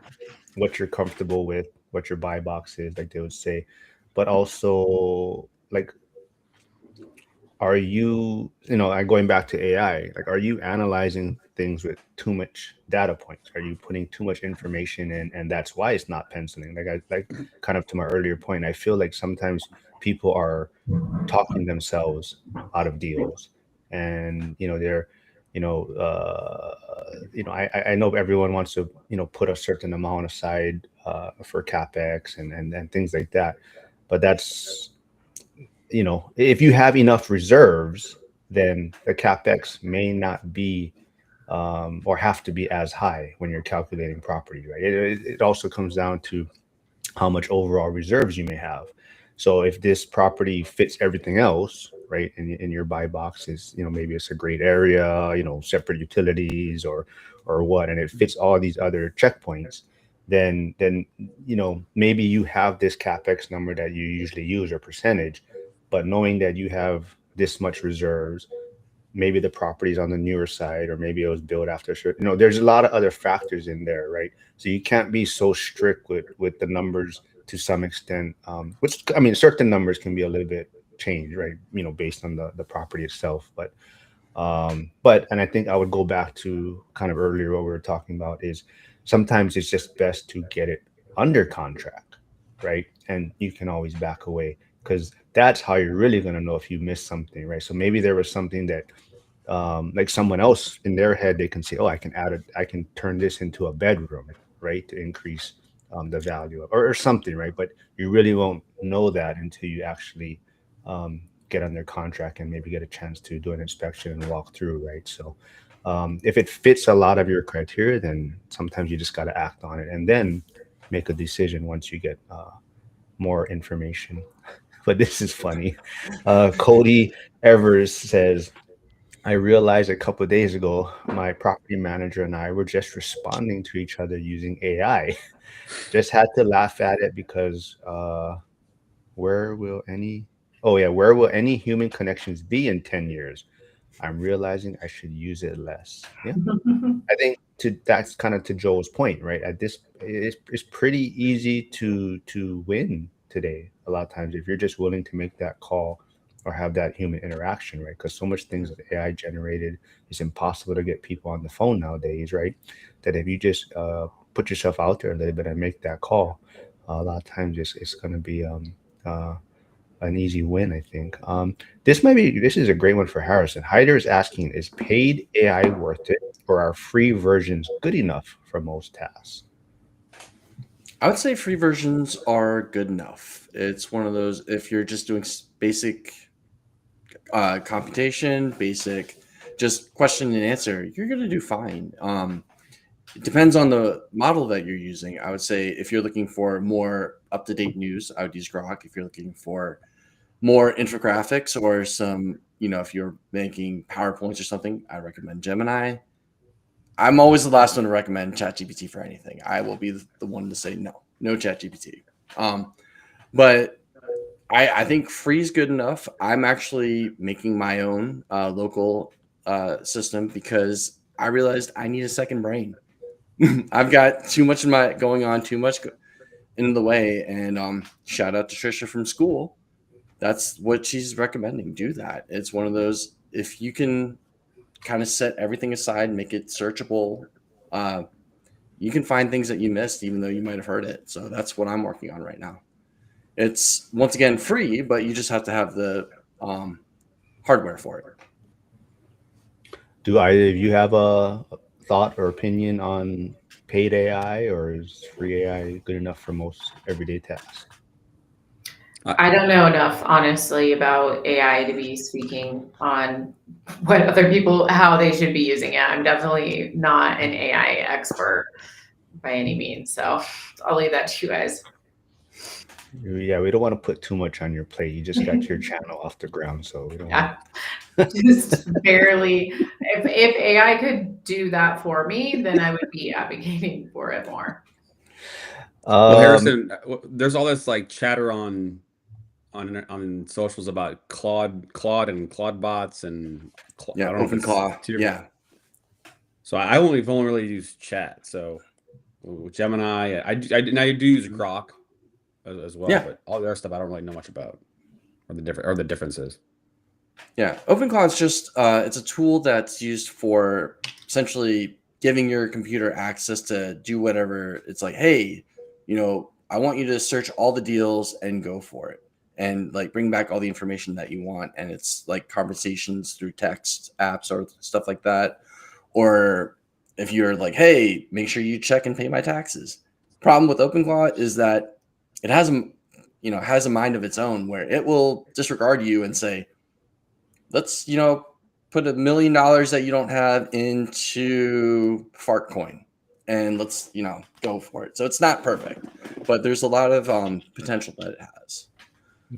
what you're comfortable with, what your buy box is, like they would say, but also like, are you, going back to AI, like, are you analyzing things with too much data points? Are you putting too much information in, and that's why it's not penciling? Like kind of to my earlier point, I feel like sometimes people are talking themselves out of deals, and they're, I know everyone wants to, put a certain amount aside for capex and things like that, but that's, if you have enough reserves, then the capex may not be or have to be as high when you're calculating property, right? It also comes down to how much overall reserves you may have. So if this property fits everything else, right, in your buy box is, maybe it's a great area, separate utilities or what, and it fits all these other checkpoints, then maybe you have this capex number that you usually use or percentage, but knowing that you have this much reserves, maybe the property's on the newer side, or maybe it was built after certain, there's a lot of other factors in there, right? So you can't be so strict with the numbers to some extent, which, I mean, certain numbers can be a little bit changed, right, based on the property itself. And I think I would go back to kind of earlier what we were talking about is sometimes it's just best to get it under contract, right? And you can always back away, because that's how you're really going to know if you missed something, right? So maybe there was something that like someone else in their head, they can say, oh, I can turn this into a bedroom, right, to increase the value of, or something, right? But you really won't know that until you actually get under contract and maybe get a chance to do an inspection and walk through, right? So if it fits a lot of your criteria, then sometimes you just got to act on it and then make a decision once you get more information. But this is funny. Cody Evers says, I realized a couple of days ago, my property manager and I were just responding to each other using AI. Just had to laugh at it because where will any human connections be in 10 years? I'm realizing I should use it less. Yeah. I think that's kind of to Joel's point, right? At this, it's pretty easy to win today. A lot of times, if you're just willing to make that call or have that human interaction, right? Because so much things that AI generated, it's impossible to get people on the phone nowadays, right? That if you just put yourself out there a little bit and make that call, a lot of times it's going to be an easy win, I think. This is a great one for Harrison. Hyder is asking, is paid AI worth it, or are free versions good enough for most tasks? I would say free versions are good enough. It's one of those, if you're just doing basic computation, basic just question and answer, you're going to do fine. It depends on the model that you're using. I would say if you're looking for more up-to-date news, I would use Grok. If you're looking for more infographics or some, if you're making PowerPoints or something, I recommend Gemini. I'm always the last one to recommend ChatGPT for anything. I will be the one to say no ChatGPT. But I think free is good enough. I'm actually making my own local system because I realized I need a second brain. I've got too much going on, too much in the way. And shout out to Trisha from school. That's what she's recommending. Do that. It's one of those, if you can kind of set everything aside and make it searchable, you can find things that you missed, even though you might have heard it. So that's what I'm working on right now. It's, once again, free, but you just have to have the hardware for it. Do either of you have a thought or opinion on paid AI, or is free AI good enough for most everyday tasks? I don't know enough, honestly, about AI to be speaking on what other people, how they should be using it. I'm definitely not an AI expert by any means. So I'll leave that to you guys. Yeah, we don't want to put too much on your plate. You just got your channel off the ground, so we don't want just barely. If AI could do that for me, then I would be advocating for it more. Well, Harrison, there's all this like chatter on socials about Claude and Claude bots and OpenClaw. Yeah. So I only really use chat. So with Gemini, I do use Grok as well. Yeah. But all the other stuff I don't really know much about, or the differences. Yeah, OpenClaw is just it's a tool that's used for essentially giving your computer access to do whatever. It's like, hey, I want you to search all the deals and go for it, and like bring back all the information that you want. And it's like conversations through text apps or stuff like that. Or if you're like, hey, make sure you check and pay my taxes. Problem with OpenClaw is that it has a mind of its own, where it will disregard you and say, let's, put $1 million that you don't have into Fartcoin, and let's, go for it. So it's not perfect, but there's a lot of potential that it has.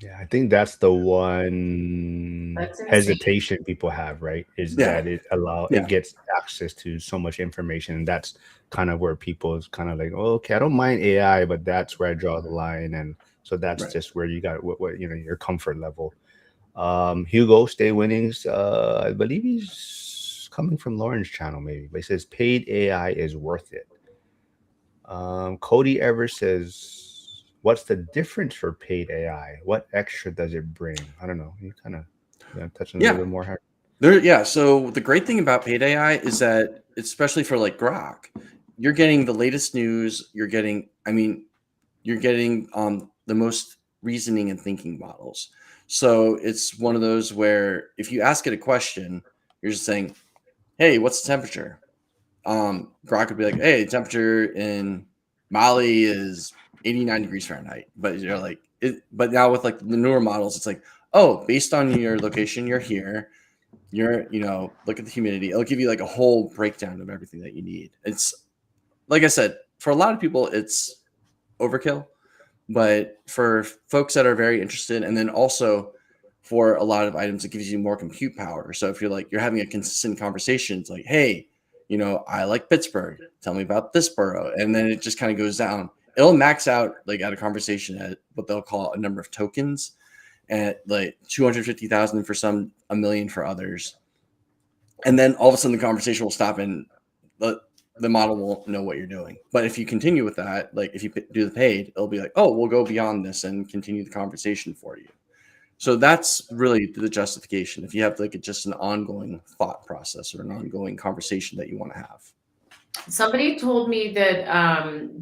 Yeah, I think that's the one That's insane. hesitation people have, right? Is Yeah. that it Yeah. gets access to so much information. And that's kind of where people is kind of like, oh, okay, I don't mind AI, but that's where I draw the line. And so that's Right. just where you got what your comfort level. Hugo Stay Winnings, I believe he's coming from Lauren's channel, maybe, but he says paid AI is worth it. Cody Ever says, "What's the difference for paid AI? What extra does it bring?" I don't know. You kind of touch on a Yeah. little bit more. Yeah. So the great thing about paid AI is that, especially for like Grok, you're getting the latest news. You're getting the most reasoning and thinking models. So it's one of those where if you ask it a question, you're just saying, "Hey, what's the temperature?" Grok would be like, "Hey, temperature in Mali is 89 degrees Fahrenheit." But you're like, but now with like the newer models, it's like, "Oh, based on your location, you're here. Look at the humidity." It'll give you like a whole breakdown of everything that you need. It's like I said, for a lot of people, it's overkill, but for folks that are very interested, and then also for a lot of items, it gives you more compute power. So if you're having a consistent conversation, it's like, "Hey, I like Pittsburgh. Tell me about this borough," and then it just kind of goes down. It'll max out like at a conversation at what they'll call a number of tokens, at like 250,000 for some, a million for others, and then all of a sudden the conversation will stop and the model won't know what you're doing. But if you continue with that, like if you do the paid, it'll be like, "Oh, we'll go beyond this and continue the conversation for you." So that's really the justification. If you have like just an ongoing thought process or an ongoing conversation that you want to have. Somebody told me that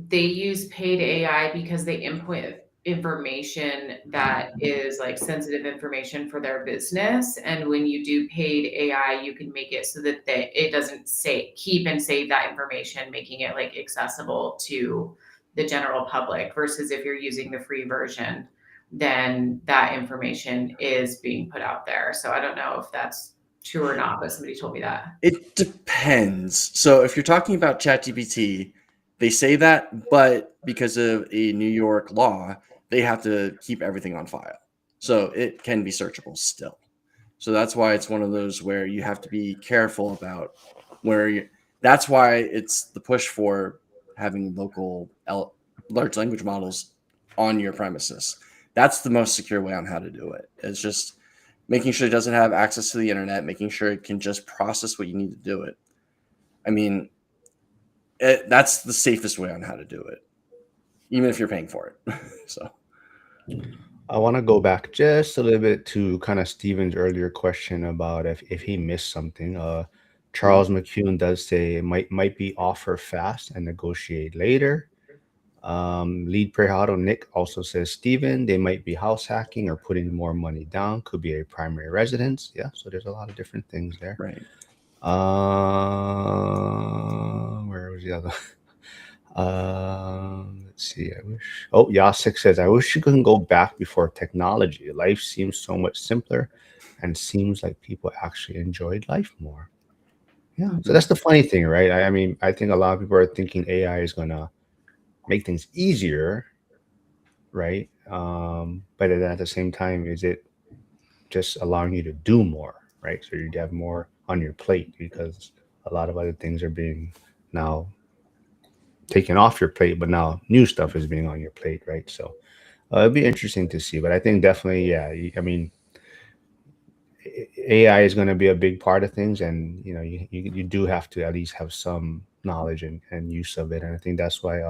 they use paid AI because they input information that is like sensitive information for their business. And when you do paid AI, you can make it so that it doesn't keep and save that information, making it like accessible to the general public. Versus if you're using the free version, then that information is being put out there. So I don't know if that's true or not, but somebody told me that. It depends. So if you're talking about ChatGPT, they say that, but because of a New York law, they have to keep everything on file. So it can be searchable still. So that's why it's one of those where you have to be careful about that's why it's the push for having local large language models on your premises. That's the most secure way on how to do it. It's just making sure it doesn't have access to the internet, making sure it can just process what you need to do it. I mean, that's the safest way on how to do it, even if you're paying for it. So I want to go back just a little bit to kind of Steven's earlier question about if he missed something. Charles McCune does say it might be offer fast and negotiate later. Lead Prejado Nick also says, Steven, they might be house hacking or putting more money down. Could be a primary residence. Yeah, so there's a lot of different things there. right. Where was the other? Let's see. Yasik says, I wish you couldn't go back before technology. Life seems so much simpler and seems like people actually enjoyed life more. Yeah. So that's the funny thing, right? I mean, I think a lot of people are thinking AI is going to make things easier, right? But then at the same time, is it just allowing you to do more, right? So you have more on your plate because a lot of other things are being now taken off your plate, but now new stuff is being on your plate, right? So it'd be interesting to see. But I think definitely, yeah. I mean, AI is going to be a big part of things, and you do have to at least have some knowledge and use of it. And I think that's why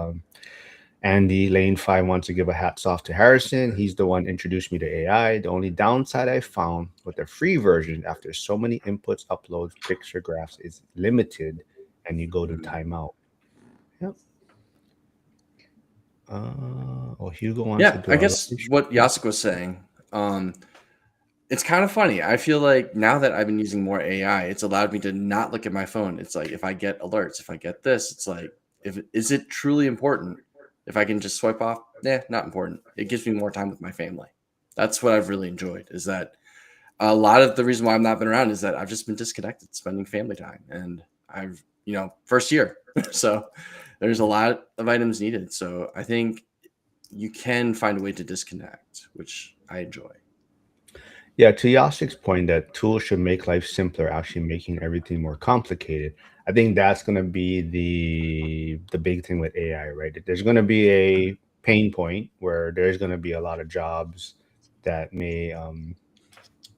Andy Lane 5 wants to give a hats off to Harrison. He's the one introduced me to AI. The only downside I found with the free version, after so many inputs, uploads, picture graphs, is limited, and you go to timeout. Yep. Hugo wants to do I guess what Yasik was saying, it's kind of funny. I feel like now that I've been using more AI, it's allowed me to not look at my phone. It's like if I get alerts, if I get this, it's like, is it truly important? If I can just swipe off, not important. It gives me more time with my family. That's what I've really enjoyed, is that a lot of the reason why I've not been around is that I've just been disconnected, spending family time. And I've, first year. So there's a lot of items needed. So I think you can find a way to disconnect, which I enjoy. Yeah, to Yasik's point that tools should make life simpler, actually making everything more complicated. I think that's going to be the big thing with AI, right? There's going to be a pain point where there's going to be a lot of jobs that may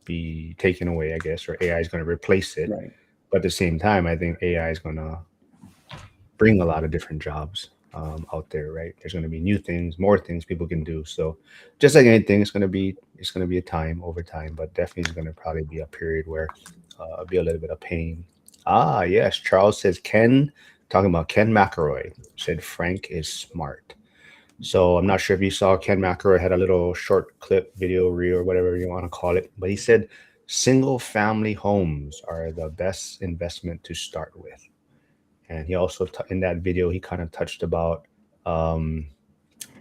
be taken away, I guess, or AI is going to replace it. Right. But at the same time, I think AI is going to bring a lot of different jobs out there, right? There's going to be new things, more things people can do. So just like anything, it's going to be a time over time, but definitely it's going to probably be a period where be a little bit of pain. Ah, yes. Charles says talking about Ken McElroy said Frank is smart. So I'm not sure if you saw Ken McElroy had a little short clip, video, reel, or whatever you want to call it, but he said single family homes are the best investment to start with. And he also in that video he kind of touched about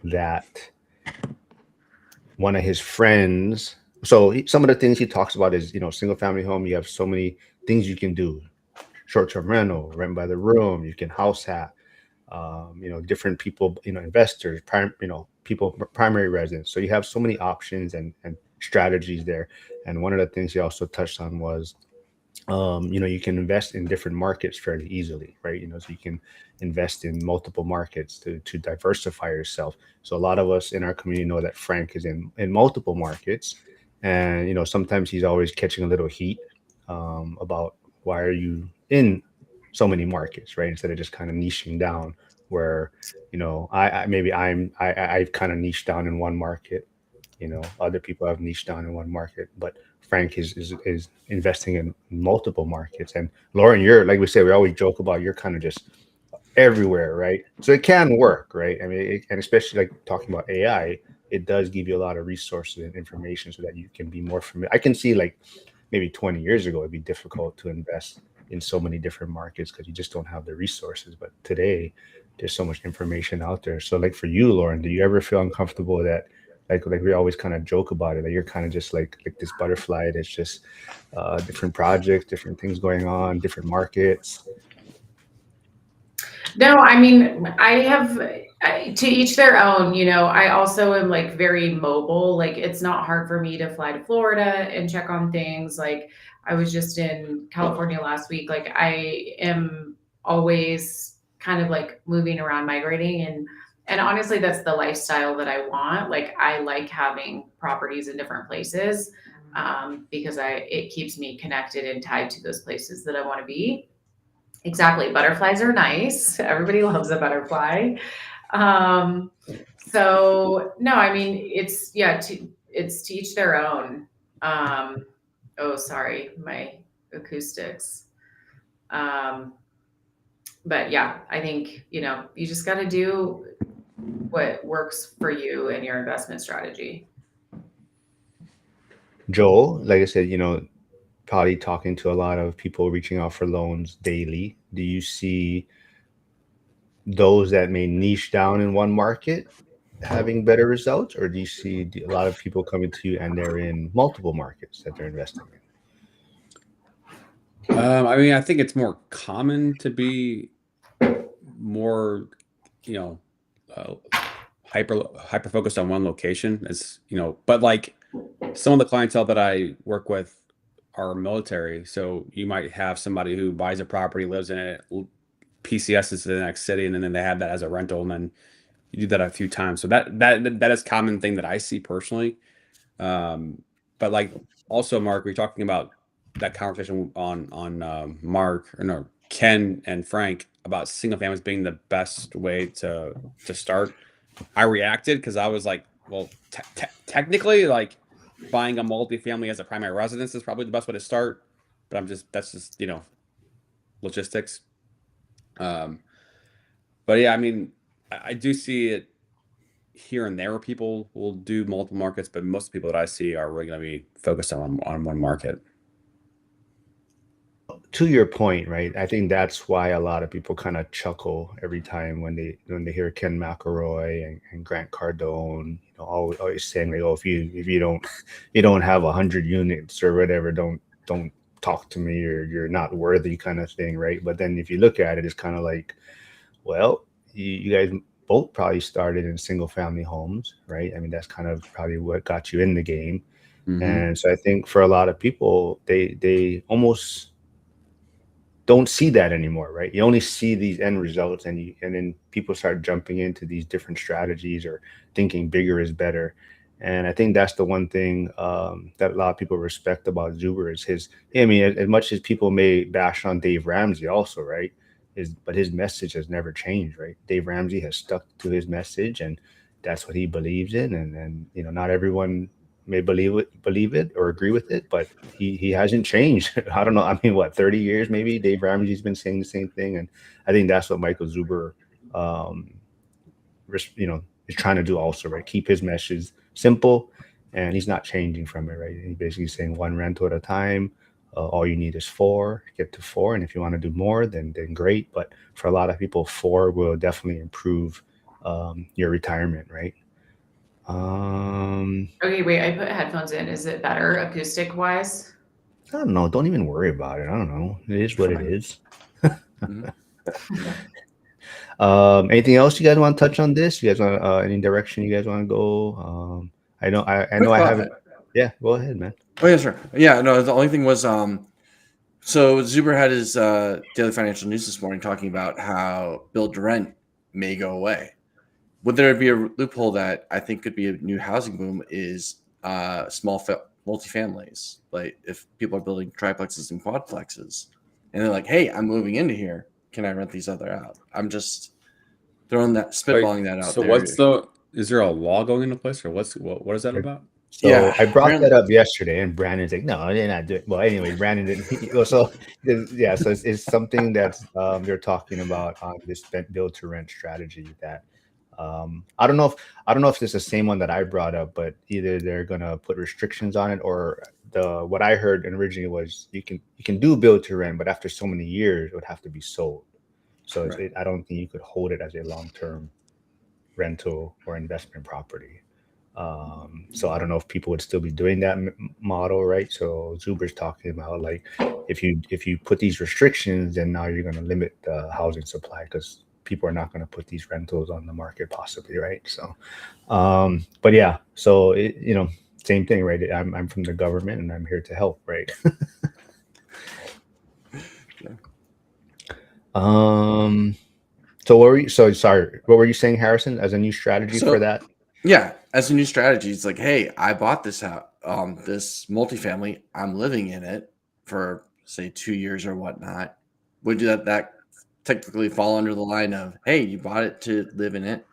that one of his friends. So some of the things he talks about is, single family home. You have so many things you can do: short-term rental, rent by the room. You can house hat. Different people, investors, people, primary residents. So you have so many options and strategies there. And one of the things he also touched on was, you can invest in different markets fairly easily, right? So you can invest in multiple markets to diversify yourself. So a lot of us in our community know that Frank is in multiple markets, and sometimes he's always catching a little heat about why are you in so many markets, right? Instead of just kind of niching down, where I've kind of niched down in one market. Other people have niched down in one market, but Frank is investing in multiple markets. And Lauren, you're, like we say, we always joke about, you're kind of just everywhere, right? So it can work, right? I mean, and especially like talking about AI, it does give you a lot of resources and information so that you can be more familiar. I can see like maybe 20 years ago, it'd be difficult to invest in so many different markets because you just don't have the resources. But today, there's so much information out there. So like for you, Lauren, do you ever feel uncomfortable that like we always kind of joke about it, that you're kind of just like this butterfly that's just different projects, different things going on, different markets? No, I mean, to each their own, I also am like very mobile. Like it's not hard for me to fly to Florida and check on things. Like I was just in California last week. Like I am always kind of like moving around, migrating, and honestly, that's the lifestyle that I want. Like I like having properties in different places because it keeps me connected and tied to those places that I want to be. Exactly. Butterflies are nice. Everybody loves a butterfly. So no, I mean, it's to each their own. Oh, sorry, my acoustics. But yeah, I think, you just got to do what works for you and your investment strategy. Joel, like I said, probably talking to a lot of people reaching out for loans daily. Do you see those that may niche down in one market having better results, or do you see a lot of people coming to you and they're in multiple markets that they're investing in? I mean, I think it's more common to be more, hyper focused on one location, as but like some of the clientele that I work with are military. So you might have somebody who buys a property, lives in it, PCS is to the next city, and then they have that as a rental, and then you do that a few times. So that is a common thing that I see personally. But like also, Mark, we're talking about that conversation on Mark, or no, Ken and Frank, about single families being the best way to start. I reacted because I was like, well, technically, like buying a multifamily as a primary residence is probably the best way to start. But that's just logistics. But yeah, I mean, I do see it here and there where people will do multiple markets, but most of the people that I see are really going to be focused on one market. To your point, right? I think that's why a lot of people kind of chuckle every time when they hear Ken McElroy and Grant Cardone, always saying like, oh, if you don't have 100 units or whatever, don't talk to me, or you're not worthy, kind of thing, right? But then if you look at it, it's kind of like, well, you guys both probably started in single family homes, right? I mean, that's kind of probably what got you in the game. Mhm. And so I think for a lot of people, they almost don't see that anymore, right? You only see these end results, and then people start jumping into these different strategies or thinking bigger is better. And I think that's the one thing that a lot of people respect about Zuber is his. I mean, as much as people may bash on Dave Ramsey, also, right? But his message has never changed, right? Dave Ramsey has stuck to his message, and that's what he believes in. And not everyone may believe it or agree with it, but he hasn't changed. I don't know. I mean, what, 30 years maybe? Dave Ramsey's been saying the same thing, and I think that's what Michael Zuber, is trying to do also, right? Keep his message simple, and he's not changing from it, right? He's basically saying one rental at a time. All you need is 4. Get to 4, and if you want to do more, then great. But for a lot of people, 4 will definitely improve your retirement, right? Okay, wait, I put headphones in. Is it better acoustic wise? I don't know. Don't even worry about it. I don't know. It is what it is. Anything else you guys want to touch on this? You guys want any direction you guys want to go? I know I haven't. Yeah, go ahead, man. Oh yeah, sure. Yeah, no. The only thing was, so Zuber had his daily financial news this morning talking about how build to rent may go away. Would there be a loophole that I think could be a new housing boom is small multifamilies? Like if people are building triplexes and quadplexes, and they're like, "Hey, I'm moving into here. Can I rent these other out?" I'm just throwing that, spitballing that out there. So is there a law going into place, or what is that about? So Yeah, I brought that up yesterday, and Brandon's like, "No, they're not doing." Well, anyway, Brandon didn't. So yeah, so it's something that's they're talking about on this build to rent strategy that. I don't know if this is the same one that I brought up, but either they're gonna put restrictions on it, or what I heard originally was you can do build to rent, but after so many years it would have to be sold. So Right. I don't think you could hold it as a long-term rental or investment property. So I don't know if people would still be doing that model, right? So Zuber's talking about like if you put these restrictions, then now you're going to limit the housing supply because people are not going to put these rentals on the market possibly, right? So but yeah, so same thing, right? I'm from the government and I'm here to help, right? So what were you saying, Harrison, as a new strategy for that? Yeah, as a new strategy, it's like, hey, I bought this house, this multifamily. I'm living in it for say 2 years or whatnot. Would that technically fall under the line of, hey, you bought it to live in it,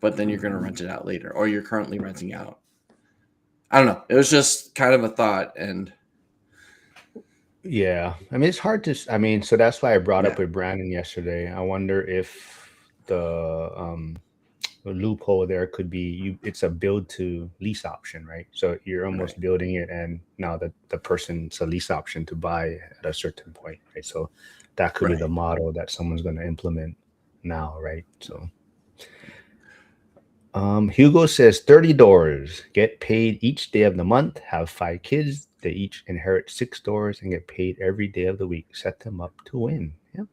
but then you're going to rent it out later, or you're currently renting out? I don't know. It was just kind of a thought, and yeah, I mean, it's hard to. I mean, so that's why I brought up with Brandon yesterday. I wonder if the loophole there could be it's a build to lease option, right? So you're almost building it, and now the person's a lease option to buy at a certain point, right? So that could be the model that someone's going to implement now, right? So Hugo says $30, get paid each day of the month, have 5 kids, they each inherit 6 doors and get paid every day of the week. Set them up to win. Yeah.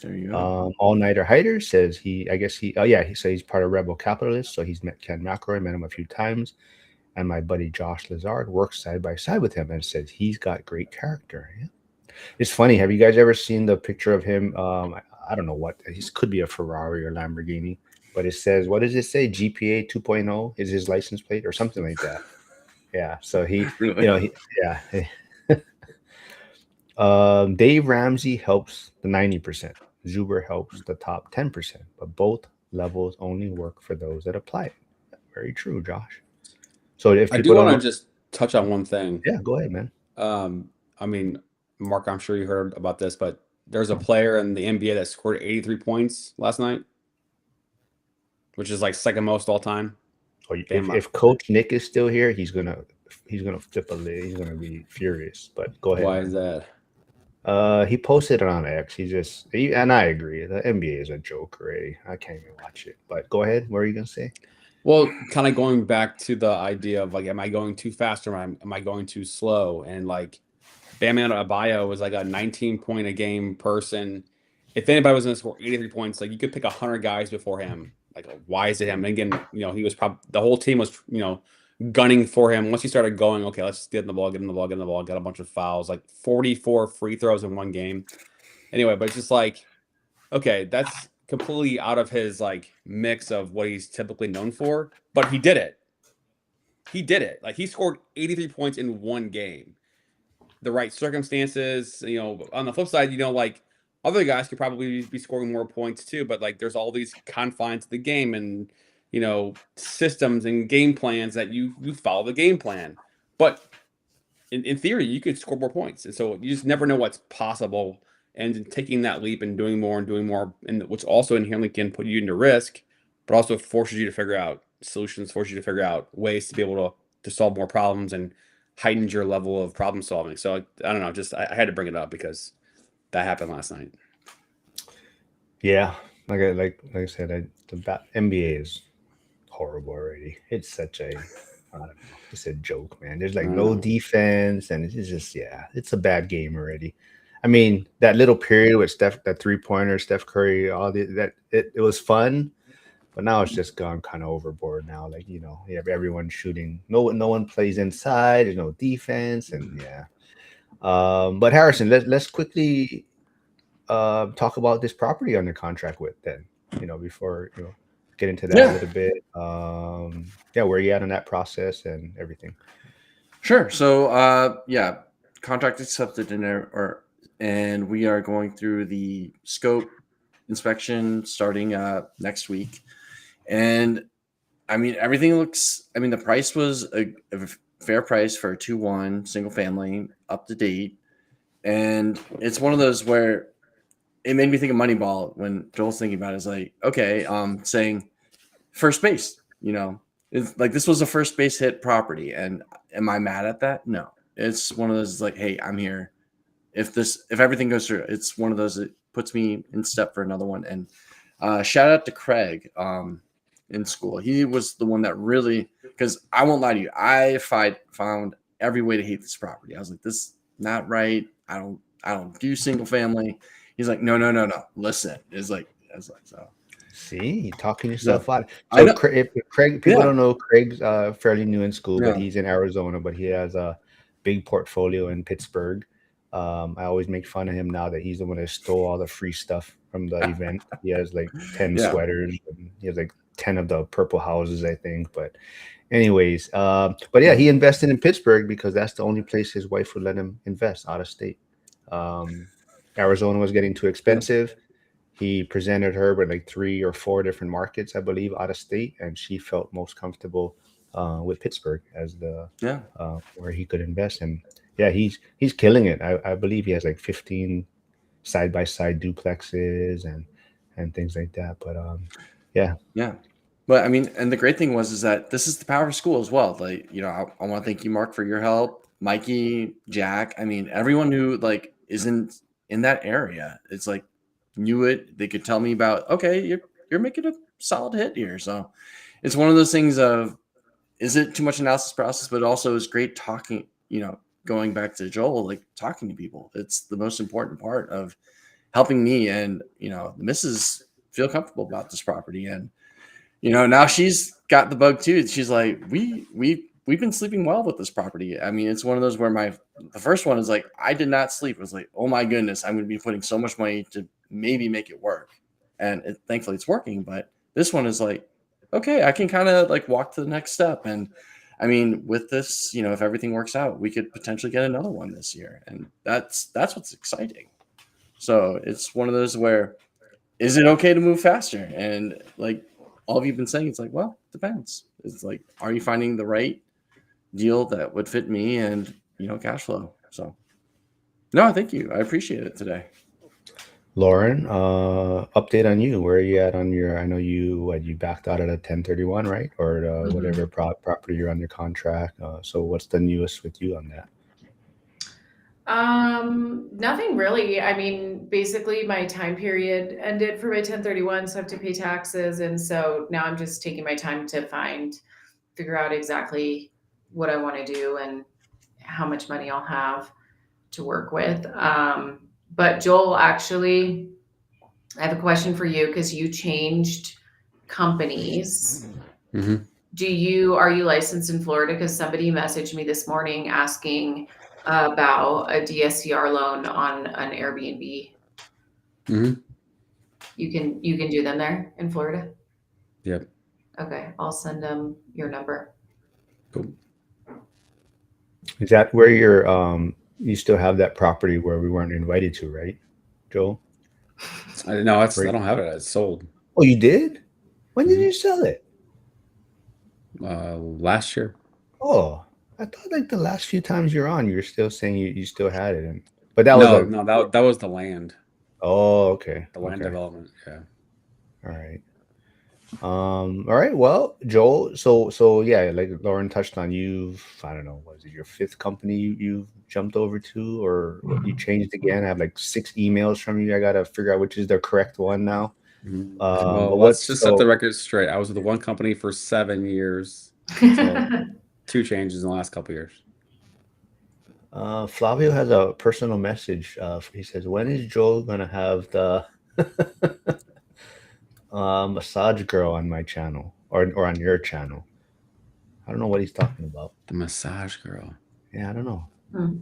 There you go. All Nighter Hider says he says he's part of Rebel Capitalist, so he's met Ken McElroy, met him a few times, and my buddy Josh Lazard works side by side with him and says he's got great character. Yeah. It's funny. Have you guys ever seen the picture of him? I don't know what he could be, a Ferrari or Lamborghini, but it says, what does it say? GPA 2.0 is his license plate or something like that. Yeah. So really? Dave Ramsey helps the 90%. Zuber helps the top 10%, but both levels only work for those that apply. Very true, Josh. So if I do want to just touch on one thing. Yeah, go ahead, man. I mean, Mark, I'm sure you heard about this, but there's a player in the NBA that scored 83 points last night, which is like second most all time. Oh, if Coach Nick is still here, he's gonna flip a lid. He's gonna be furious. But go ahead. Why is that? He posted it on X. And I agree. The NBA is a joke already. I can't even watch it. But go ahead. What are you gonna say? Well, kind of going back to the idea of like, am I going too fast or am I going too slow? And like, Bam Adebayo was like a 19-point a game person. If anybody was going to score 83 points, like you could pick 100 guys before him Like, why is it him? And again, he was probably the whole team was gunning for him. Once he started going, okay, let's get in the ball, got a bunch of fouls, like 44 free throws in one game. Anyway, but it's just like, okay, that's completely out of his like mix of what he's typically known for. But he did it. Like, he scored 83 points in one game. The right circumstances, on the flip side, like, other guys could probably be scoring more points too, but like, there's all these confines of the game and systems and game plans that you follow the game plan. But in theory, you could score more points, and so you just never know what's possible. And taking that leap and doing more, and which also inherently can put you into risk, but also forces you to figure out solutions, forces you to figure out ways to be able to solve more problems and heightens your level of problem solving. So I don't know, just I had to bring it up because that happened last night. Yeah, like I said, the NBA is horrible already. It's such a I don't know, it's a joke, man. There's like no defense, and it's just it's a bad game already. I mean, that little period with Steph, that 3-pointer, Steph Curry, all that it was fun, but now it's just gone kind of overboard now. Like, you have everyone shooting. No one plays inside. There's no defense, and But Harrison, let's quickly talk about this property under contract with then. Before get into that a little bit. Where you at on that process and everything? Sure. So contract accepted in there, and we are going through the scope inspection starting next week. And I mean, everything looks, the price was a fair price for a 2-1 single family, up to date. And it's one of those where it made me think of Moneyball when Joel's thinking about it. It's like, okay, saying first base, it's like, this was a first base hit property. And am I mad at that? No. It's one of those like, hey, I'm here. If everything goes through, it's one of those that puts me in step for another one. And shout out to Craig in school. He was the one that really, because I won't lie to you, I found every way to hate this property. I was like, this is not right. I don't do single family. He's like, no. Listen, I was like, so. See, you're talking yourself out. So Craig, people don't know, Craig's fairly new in school, but he's in Arizona, but he has a big portfolio in Pittsburgh. I always make fun of him now that he's the one that stole all the free stuff from the event. He has like 10 sweaters, and he has like 10 of the purple houses, I think. But anyways, he invested in Pittsburgh because that's the only place his wife would let him invest out of state. Arizona was getting too expensive. He presented her with like 3 or 4 different markets, I believe, out of state, and she felt most comfortable with Pittsburgh as the where he could invest. And he's killing it. I believe he has like 15 side-by-side duplexes and things like that. But But I mean, and the great thing is that this is the power of school as well. Like, I want to thank you, Mark, for your help. Mikey, Jack. I mean, everyone who like isn't in that area, it's like knew it. They could tell me about, okay, you're making a solid hit here. So it's one of those things of, is it too much analysis process? But also it's great talking, going back to Joel, like talking to people. It's the most important part of helping me and, the missus feel comfortable about this property. And, now she's got the bug too. She's like, we've been sleeping well with this property. I mean, it's one of those where the first one is like, I did not sleep. It was like, oh my goodness, I'm going to be putting so much money to maybe make it work. And thankfully it's working. But this one is like, okay, I can kind of like walk to the next step. And I mean, with this, if everything works out, we could potentially get another one this year. And that's what's exciting. So it's one of those where, is it okay to move faster? And like all of you have been saying, it's like, well, it depends. It's like, are you finding the right deal that would fit me and, cash flow? So no, thank you. I appreciate it today. Lauren, update on you. Where are you at on your? I know you backed out at a 1031, right? Or whatever property you're under contract. So what's the newest with you on that? Nothing really. I mean, basically my time period ended for my 1031, so I have to pay taxes, and so now I'm just taking my time to figure out exactly what I want to do and how much money I'll have to work with. But Joel, actually, I have a question for you because you changed companies. Mhm. Are you licensed in Florida? Because somebody messaged me this morning asking about a DSCR loan on an Airbnb. Mhm. You can do them there in Florida? Yep. Okay, I'll send them your number. Cool. Is that where you're you still have that property where we weren't invited to, right, Joel? No, I Right. don't have it. It's sold. Oh, you did? When did Mhm. you sell it? Last year. Oh, I thought like the last few times you're on, you're still saying you still had it, but that was No, that was the land, okay, the land okay, development. Yeah. all right. All right. Well, Joel, so yeah, like Lauren touched on, I don't know, was it your fifth company you've jumped over to, or what, you changed again? I have like 6 emails from you. I gotta figure out which is the correct one now. Mhm. But Well, let's just set the record straight. I was with the one company for 7 years. So 2 changes in the last couple years. Flavio has a personal message. He says, "When is Joel gonna have the massage girl on my channel or on your channel?" I don't know what he's talking about. The massage girl. Yeah, I don't know. Hmm.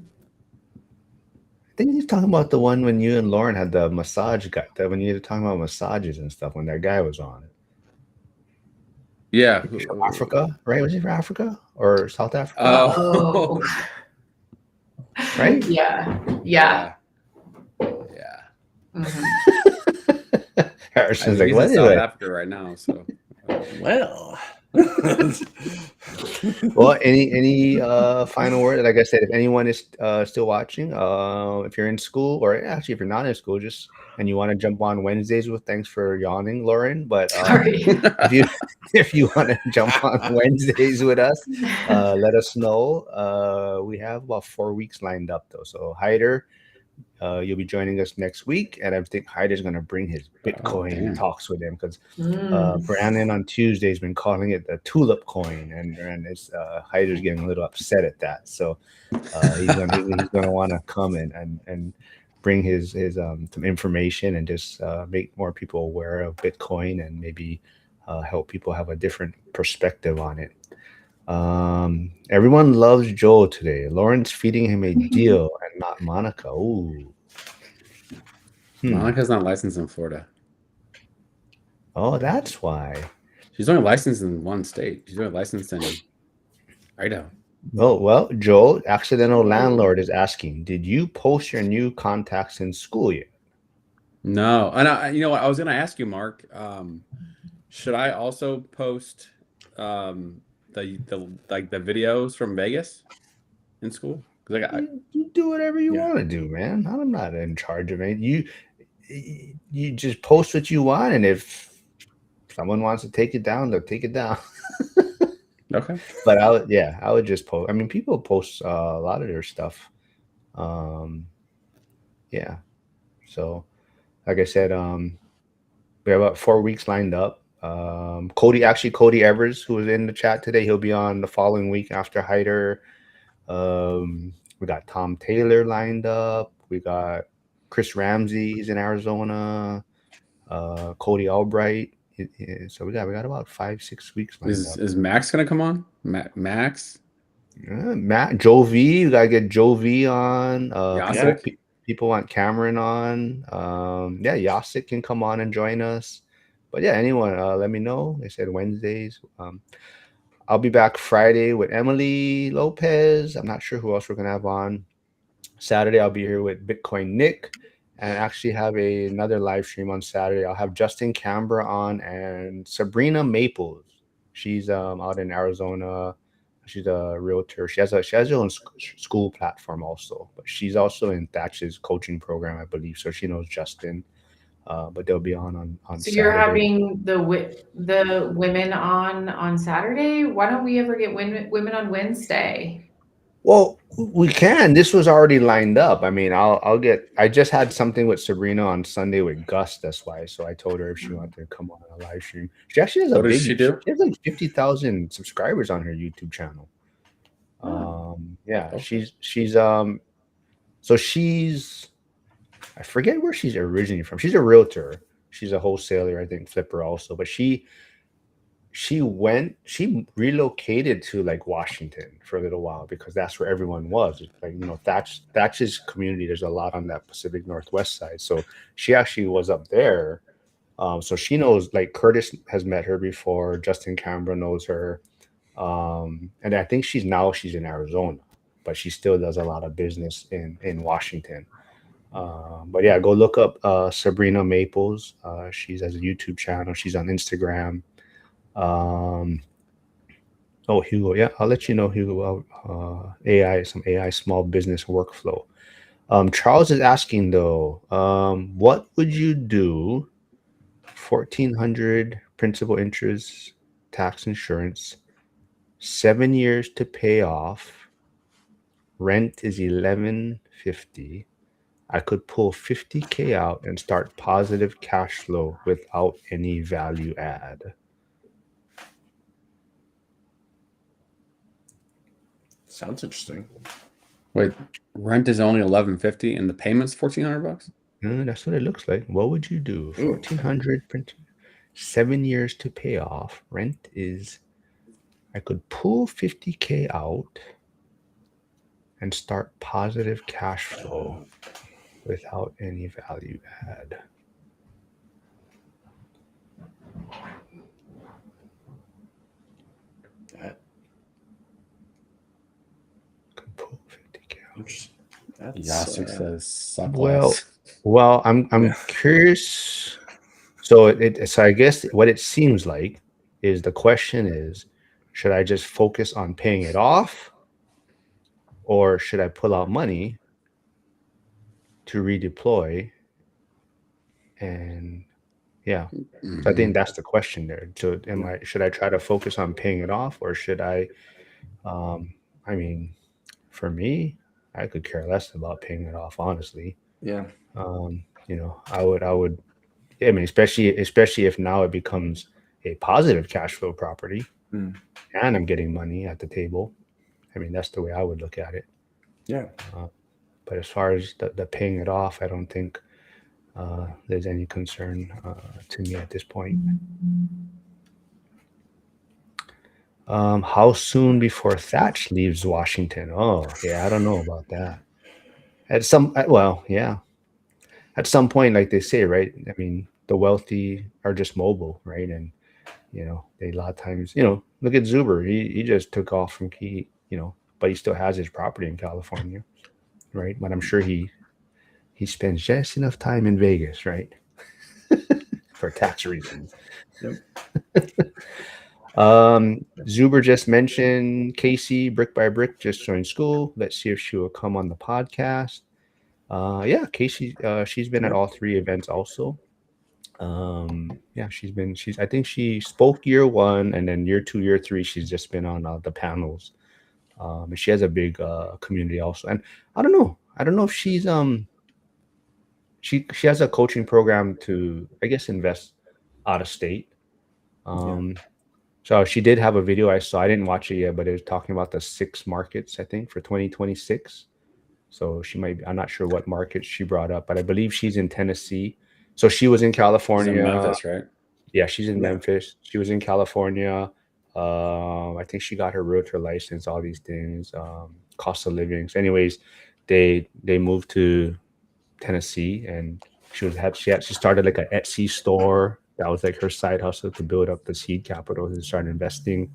I think he's talking about the one when you and Lauren had the massage guy. That when you were talking about massages and stuff when that guy was on it. Yeah. He's from Africa, right? Was he from Africa or South Africa? Oh. Right? Yeah. Yeah. Mhm. Harrison's I like, mean, he's what in is South it? Africa right now, so Well, Well, any final word? Like I said, if anyone is still watching, if you're in school, or actually if you're not in school, just and you want to jump on Wednesdays with, thanks for yawning, Lauren. But Sorry. if you want to jump on Wednesdays with us, let us know. We have about 4 weeks lined up though. So Hyder, you'll be joining us next week, and I think Hyder's going to bring his Bitcoin damn. talks with him because Mm. Brandon on Tuesday has been calling it the tulip coin, and it's Hyder's getting a little upset at that. So he's gonna want to come and bring his some information and just make more people aware of Bitcoin and maybe help people have a different perspective on it. Everyone loves Joel today. Lauren's feeding him a deal and not Monica. Ooh. Monica's not licensed in Florida. Oh, that's why. She's only licensed in one state. She's only licensed in Idaho. Oh, well, Joel, accidental landlord is asking, did you post your new contacts in school yet? No, and you know what? I was going to ask you, Mark. Should I also post the videos from Vegas in school? Because You do whatever you Yeah. want to do, man. I'm not in charge of it. You just post what you want, and if someone wants to take it down, they'll take it down. okay. But I would just post. I mean, people post a lot of their stuff. Yeah. So, like I said, we have about 4 weeks lined up. Cody Evers, who was in the chat today, he'll be on the following week after Hyder. We got Tom Taylor lined up. We got Chris Ramsey, he's in Arizona. Cody Albright. So we got about 5-6 weeks lined up. Is Max going to come on? Max? Matt, Joe V. You gotta get Joe V on. Yasik? People want Cameron on. Yasik can come on and join us. But yeah, anyone, let me know. They said Wednesdays. I'll be back Friday with Emily Lopez. I'm not sure who else we're gonna have on. Saturday, I'll be here with Bitcoin Nick, and actually have another live stream on Saturday. I'll have Justin Canberra on and Sabrina Maples. She's out in Arizona. She's a realtor. She has her own school platform also, but she's also in Thatch's coaching program, I believe. So she knows Justin. But they'll be on So Saturday. you're having the women on Saturday? Why don't we ever get women on Wednesday? Well, we can. This was already lined up. I mean, I just had something with Sabrina on Sunday with Gus. That's why. So I told her if she wanted to come on a live stream. She actually has What does she do? She has like 50,000 subscribers on her YouTube channel. Yeah, Okay. she's I forget where she's originally from. She's a realtor. She's a wholesaler, I think, flipper also. But she she relocated to like Washington for a little while because that's where everyone was. Like, you know, Thatch's community, there's a lot on that Pacific Northwest side. So she actually was up there. So she knows, like, Curtis has met her before, Justin Canberra knows her. And I think she's in Arizona, but she still does a lot of business in Washington. But yeah, go look up Sabrina Maples. She has a YouTube channel. She's on Instagram. Oh, Hugo, yeah, I'll let you know, Hugo. Some AI small business workflow. Charles is asking though, what would you do? 1,400 principal, interest, tax, insurance, 7 years to pay off. Rent is 1150. I could pull 50K out and start positive cash flow without any value add. Sounds interesting. Wait, rent is only $1,150 and the payment's $1,400? That's what it looks like. What would you do? Ooh. 1,400, 7 years to pay off. Rent is, I could pull 50K out and start positive cash flow without any value add. Could pull 50K out. Interesting. That's, Yasser says suck Well, less. well, I'm Yeah. curious. So so I guess what it seems like is the question is, should I just focus on paying it off, or should I pull out money to redeploy? And yeah, so I think that's the question there. So should I try to focus on paying it off, or should I? I mean, for me, I could care less about paying it off, honestly. Yeah. You know, I would. I mean, especially if now it becomes a positive cash flow property, and I'm getting money at the table. I mean, that's the way I would look at it. Yeah. But as far as the paying it off, I don't think there's any concern to me at this point. How soon before Thatch leaves Washington? Oh, yeah, I don't know about that. At some point, like they say, right? I mean, the wealthy are just mobile, right? And you know, they a lot of times, you know, look at Zuber. He just took off from but he still has his property in California, right? But I'm sure he spends just enough time in Vegas, right? For tax reasons. Yep. Zuber just mentioned Casey Brick by Brick just joined school. Let's see if she will come on the podcast. Yeah, Casey, she's been at all 3 events also. Yeah, I think she spoke year 1, and then year 2, year 3, she's just been on the panels. And she has a big community also. And I don't know if she's she has a coaching program to, I guess, invest out of state. So she did have a video I saw. I didn't watch it yet, but it was talking about the 6 markets, I think, for 2026. So she might be, I'm not sure what market she brought up, but I believe she's in Tennessee. So she was in California. She's in Memphis, right? Yeah, she's in Memphis. She was in California. I think she got her realtor license, all these things, cost of living. So anyways, they moved to Tennessee, and she started like an Etsy store. That was like her side hustle to build up the seed capital and start investing.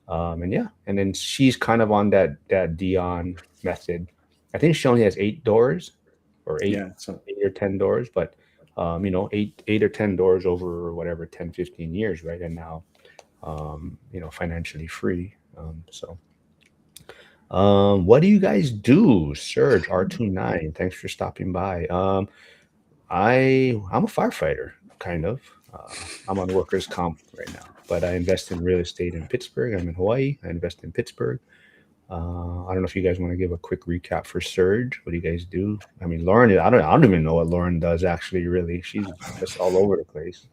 And then she's kind of on that Dion method. I think she only has 8 doors, or 8 or 10 doors, but 8 or 10 doors over whatever 10, 15 years, right? And now, financially free. What do you guys do? Serge R29, thanks for stopping by. I'm a firefighter, kind of. I'm on workers' comp right now, but I invest in real estate in Pittsburgh. I'm in Hawaii. I invest in Pittsburgh. I don't know if you guys want to give a quick recap for Serge. What do you guys do? I mean, Lauren, I don't even know what Lauren does actually. Really, she's just all over the place.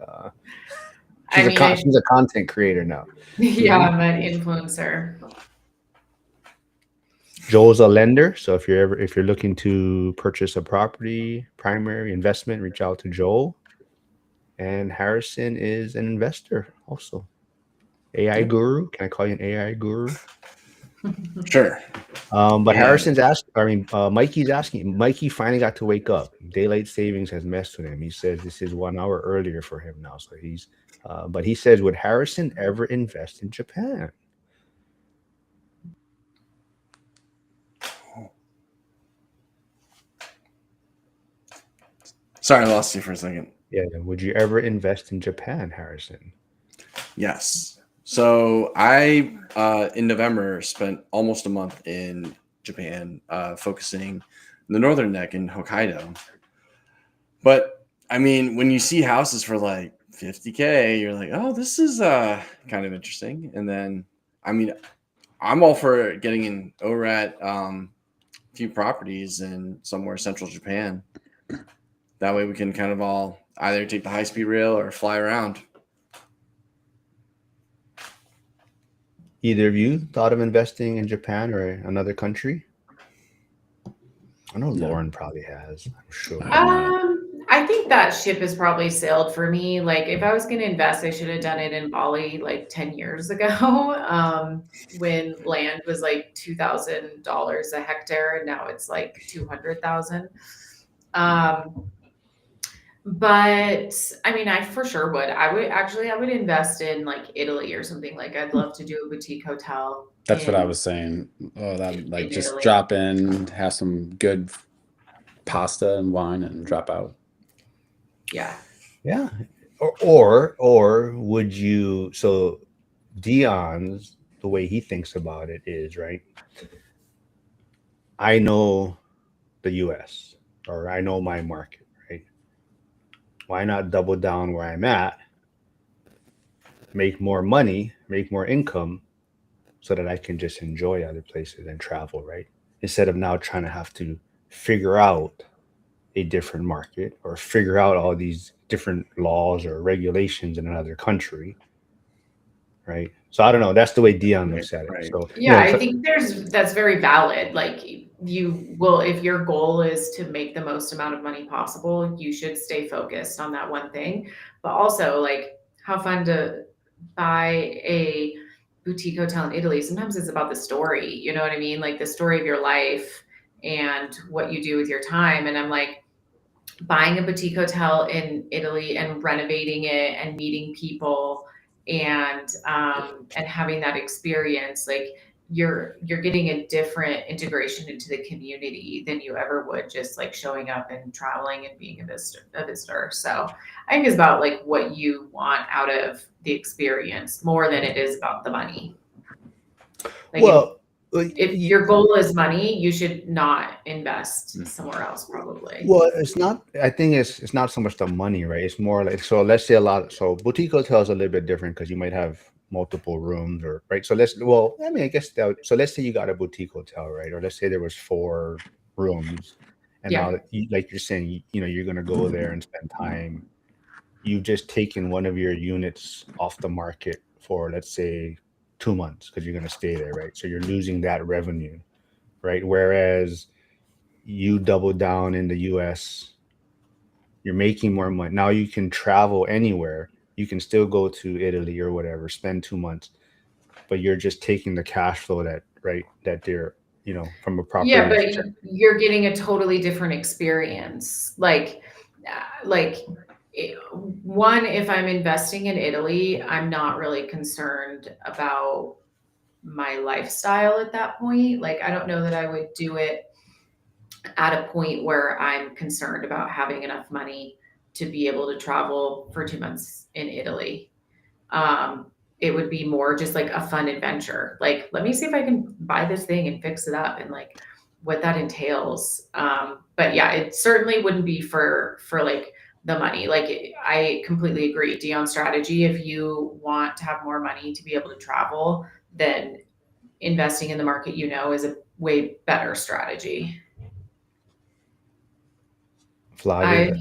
She's a content creator now. Yeah, I'm an influencer. Joel's a lender, so if you're looking to purchase a property, primary investment, reach out to Joel. And Harrison is an investor also. AI guru. Can I call you an AI guru? Sure. But Yeah. Harrison's asked. I mean, Mikey's asking. Mikey finally got to wake up. Daylight savings has messed with him. He says this is 1 hour earlier for him now. So he's. But he says, would Harrison ever invest in Japan? Sorry, I lost you for a second. Yeah. Would you ever invest in Japan, Harrison? Yes. So I, in November, spent almost a month in Japan, focusing the northern neck in Hokkaido. But I mean, when you see houses for like 50K, you're like, oh, this is kind of interesting. And then, I mean, I'm all for getting in ORAT, few properties in somewhere central Japan. That way we can kind of all either take the high-speed rail or fly around. Either of you thought of investing in Japan or another country? I know No. Lauren probably has. I'm sure. I think that ship has probably sailed for me. Like, if I was going to invest, I should have done it in Bali like 10 years ago, when land was like $2,000 a hectare, and now it's like 200,000. But I mean, I for sure would. I would invest in like Italy or something. Like, I'd love to do a boutique hotel. That's what I in- was saying. Oh, that like in just Italy. drop in, have some good pasta and wine, and drop out. Yeah. Yeah. Or would you? So Dion's, the way he thinks about it is, right, I know the US, or I know my market, right? Why not double down where I'm at, make more money, make more income, so that I can just enjoy other places and travel, right? Instead of now trying to have to figure out a different market or figure out all these different laws or regulations in another country, right? So I don't know. That's the way Dion looks at it. Right. So Yeah, you know, I think that's very valid. Like, you will, if your goal is to make the most amount of money possible, you should stay focused on that one thing. But also, like, how fun to buy a boutique hotel in Italy. Sometimes it's about the story, you know what I mean? Like, the story of your life and what you do with your time. And I'm like, buying a boutique hotel in Italy and renovating it and meeting people and having that experience, like, you're getting a different integration into the community than you ever would just like showing up and traveling and being a visitor. So I think it's about like what you want out of the experience more than it is about the money. Like, well, if your goal is money, you should not invest somewhere else, probably. well, it's not. I think it's not so much the money, right? It's more like, so let's say so boutique hotels are a little bit different because you might have multiple rooms, or right. So I mean, I guess so let's say you got a boutique hotel, right? Or let's say there was 4 rooms, and Yeah. now like you're saying, you know, you're gonna go there and spend time. You've just taken one of your units off the market for, let's say, 2 months because you're gonna stay there, right? So you're losing that revenue, right? Whereas you double down in the US, you're making more money. Now you can travel anywhere. You can still go to Italy or whatever, spend 2 months, but you're just taking the cash flow that they're, you know, from a property. Yeah, but you're getting a totally different experience. One, if I'm investing in Italy, I'm not really concerned about my lifestyle at that point. Like, I don't know that I would do it at a point where I'm concerned about having enough money to be able to travel for 2 months in Italy. It would be more just like a fun adventure. Like, let me see if I can buy this thing and fix it up, and like what that entails. But yeah, it certainly wouldn't be for like the money. Like, I completely agree. Dion's strategy, if you want to have more money to be able to travel, then investing in the market, you know, is a way better strategy. Flavia.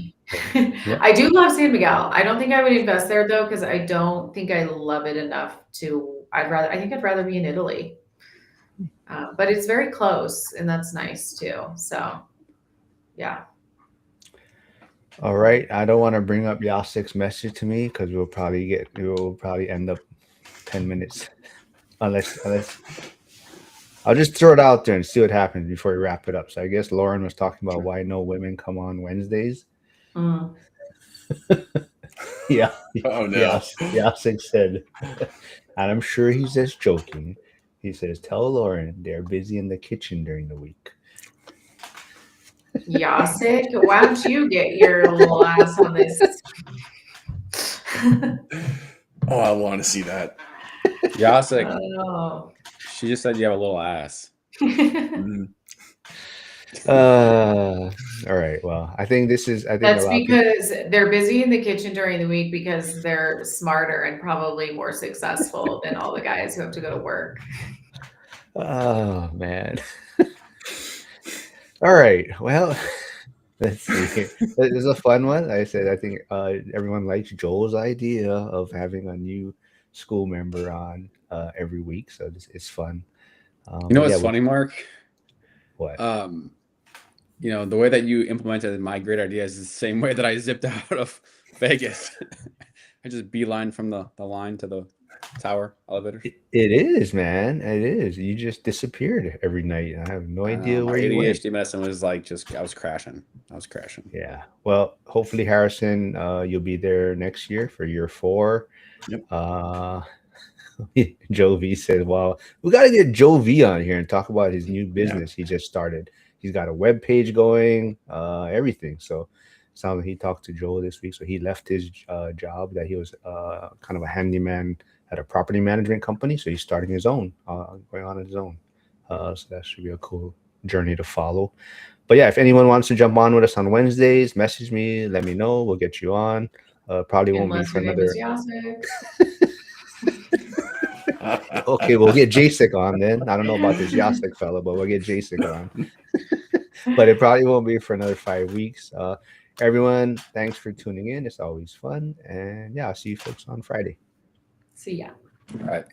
I do love San Miguel. I don't think I would invest there though, because I don't think I love it enough to. I think I'd rather be in Italy, but it's very close, and that's nice too. So, yeah. All right. I don't want to bring up Yasik's message to me because we'll probably end up 10 minutes. Unless I'll just throw it out there and see what happens before we wrap it up. So I guess Lauren was talking about why no women come on Wednesdays. Mm. Oh no. Yasik said, and I'm sure he's just joking. He says, "Tell Lauren they're busy in the kitchen during the week." Yasik, why don't you get your little ass on this? Oh, I want to see that. Yasik, Oh. she just said you have a little ass. Mhm. All right. Well, I think this is. I think That's a lot of because they're busy in the kitchen during the week because they're smarter and probably more successful than all the guys who have to go to work. Oh man. All right. Well, let's see. It was a fun one. Like I said, I think everyone likes Joel's idea of having a new school member on every week, so it's fun. You know but what's yeah, funny, Mark? What? You know, the way that you implemented my great idea is the same way that I zipped out of Vegas. I just beeline from the line to the tower elevator. It is, man. It is. You just disappeared every night. I have no idea My where you went. ADHD medicine was like I was crashing. Yeah. Well, hopefully, Harrison, you'll be there next year for year 4. Yep. Joe V said, "Well, we got to get Joe V on here and talk about his new business he just started. He's got a web page going, everything." So, sounds like he talked to Joe this week. So he left his job that he was kind of a handyman at a property management company. So he's starting his own, going on his own. So that should be a cool journey to follow. But yeah, if anyone wants to jump on with us on Wednesdays, message me, let me know. We'll get you on. Probably won't be Unless for your name another. is Yasik. Okay, we'll get Jasik on then. I don't know about this Yasik fella, but we'll get Jasik on. But it probably won't be for another 5 weeks. Everyone, thanks for tuning in. It's always fun. And yeah, I'll see you folks on Friday. See ya. All right.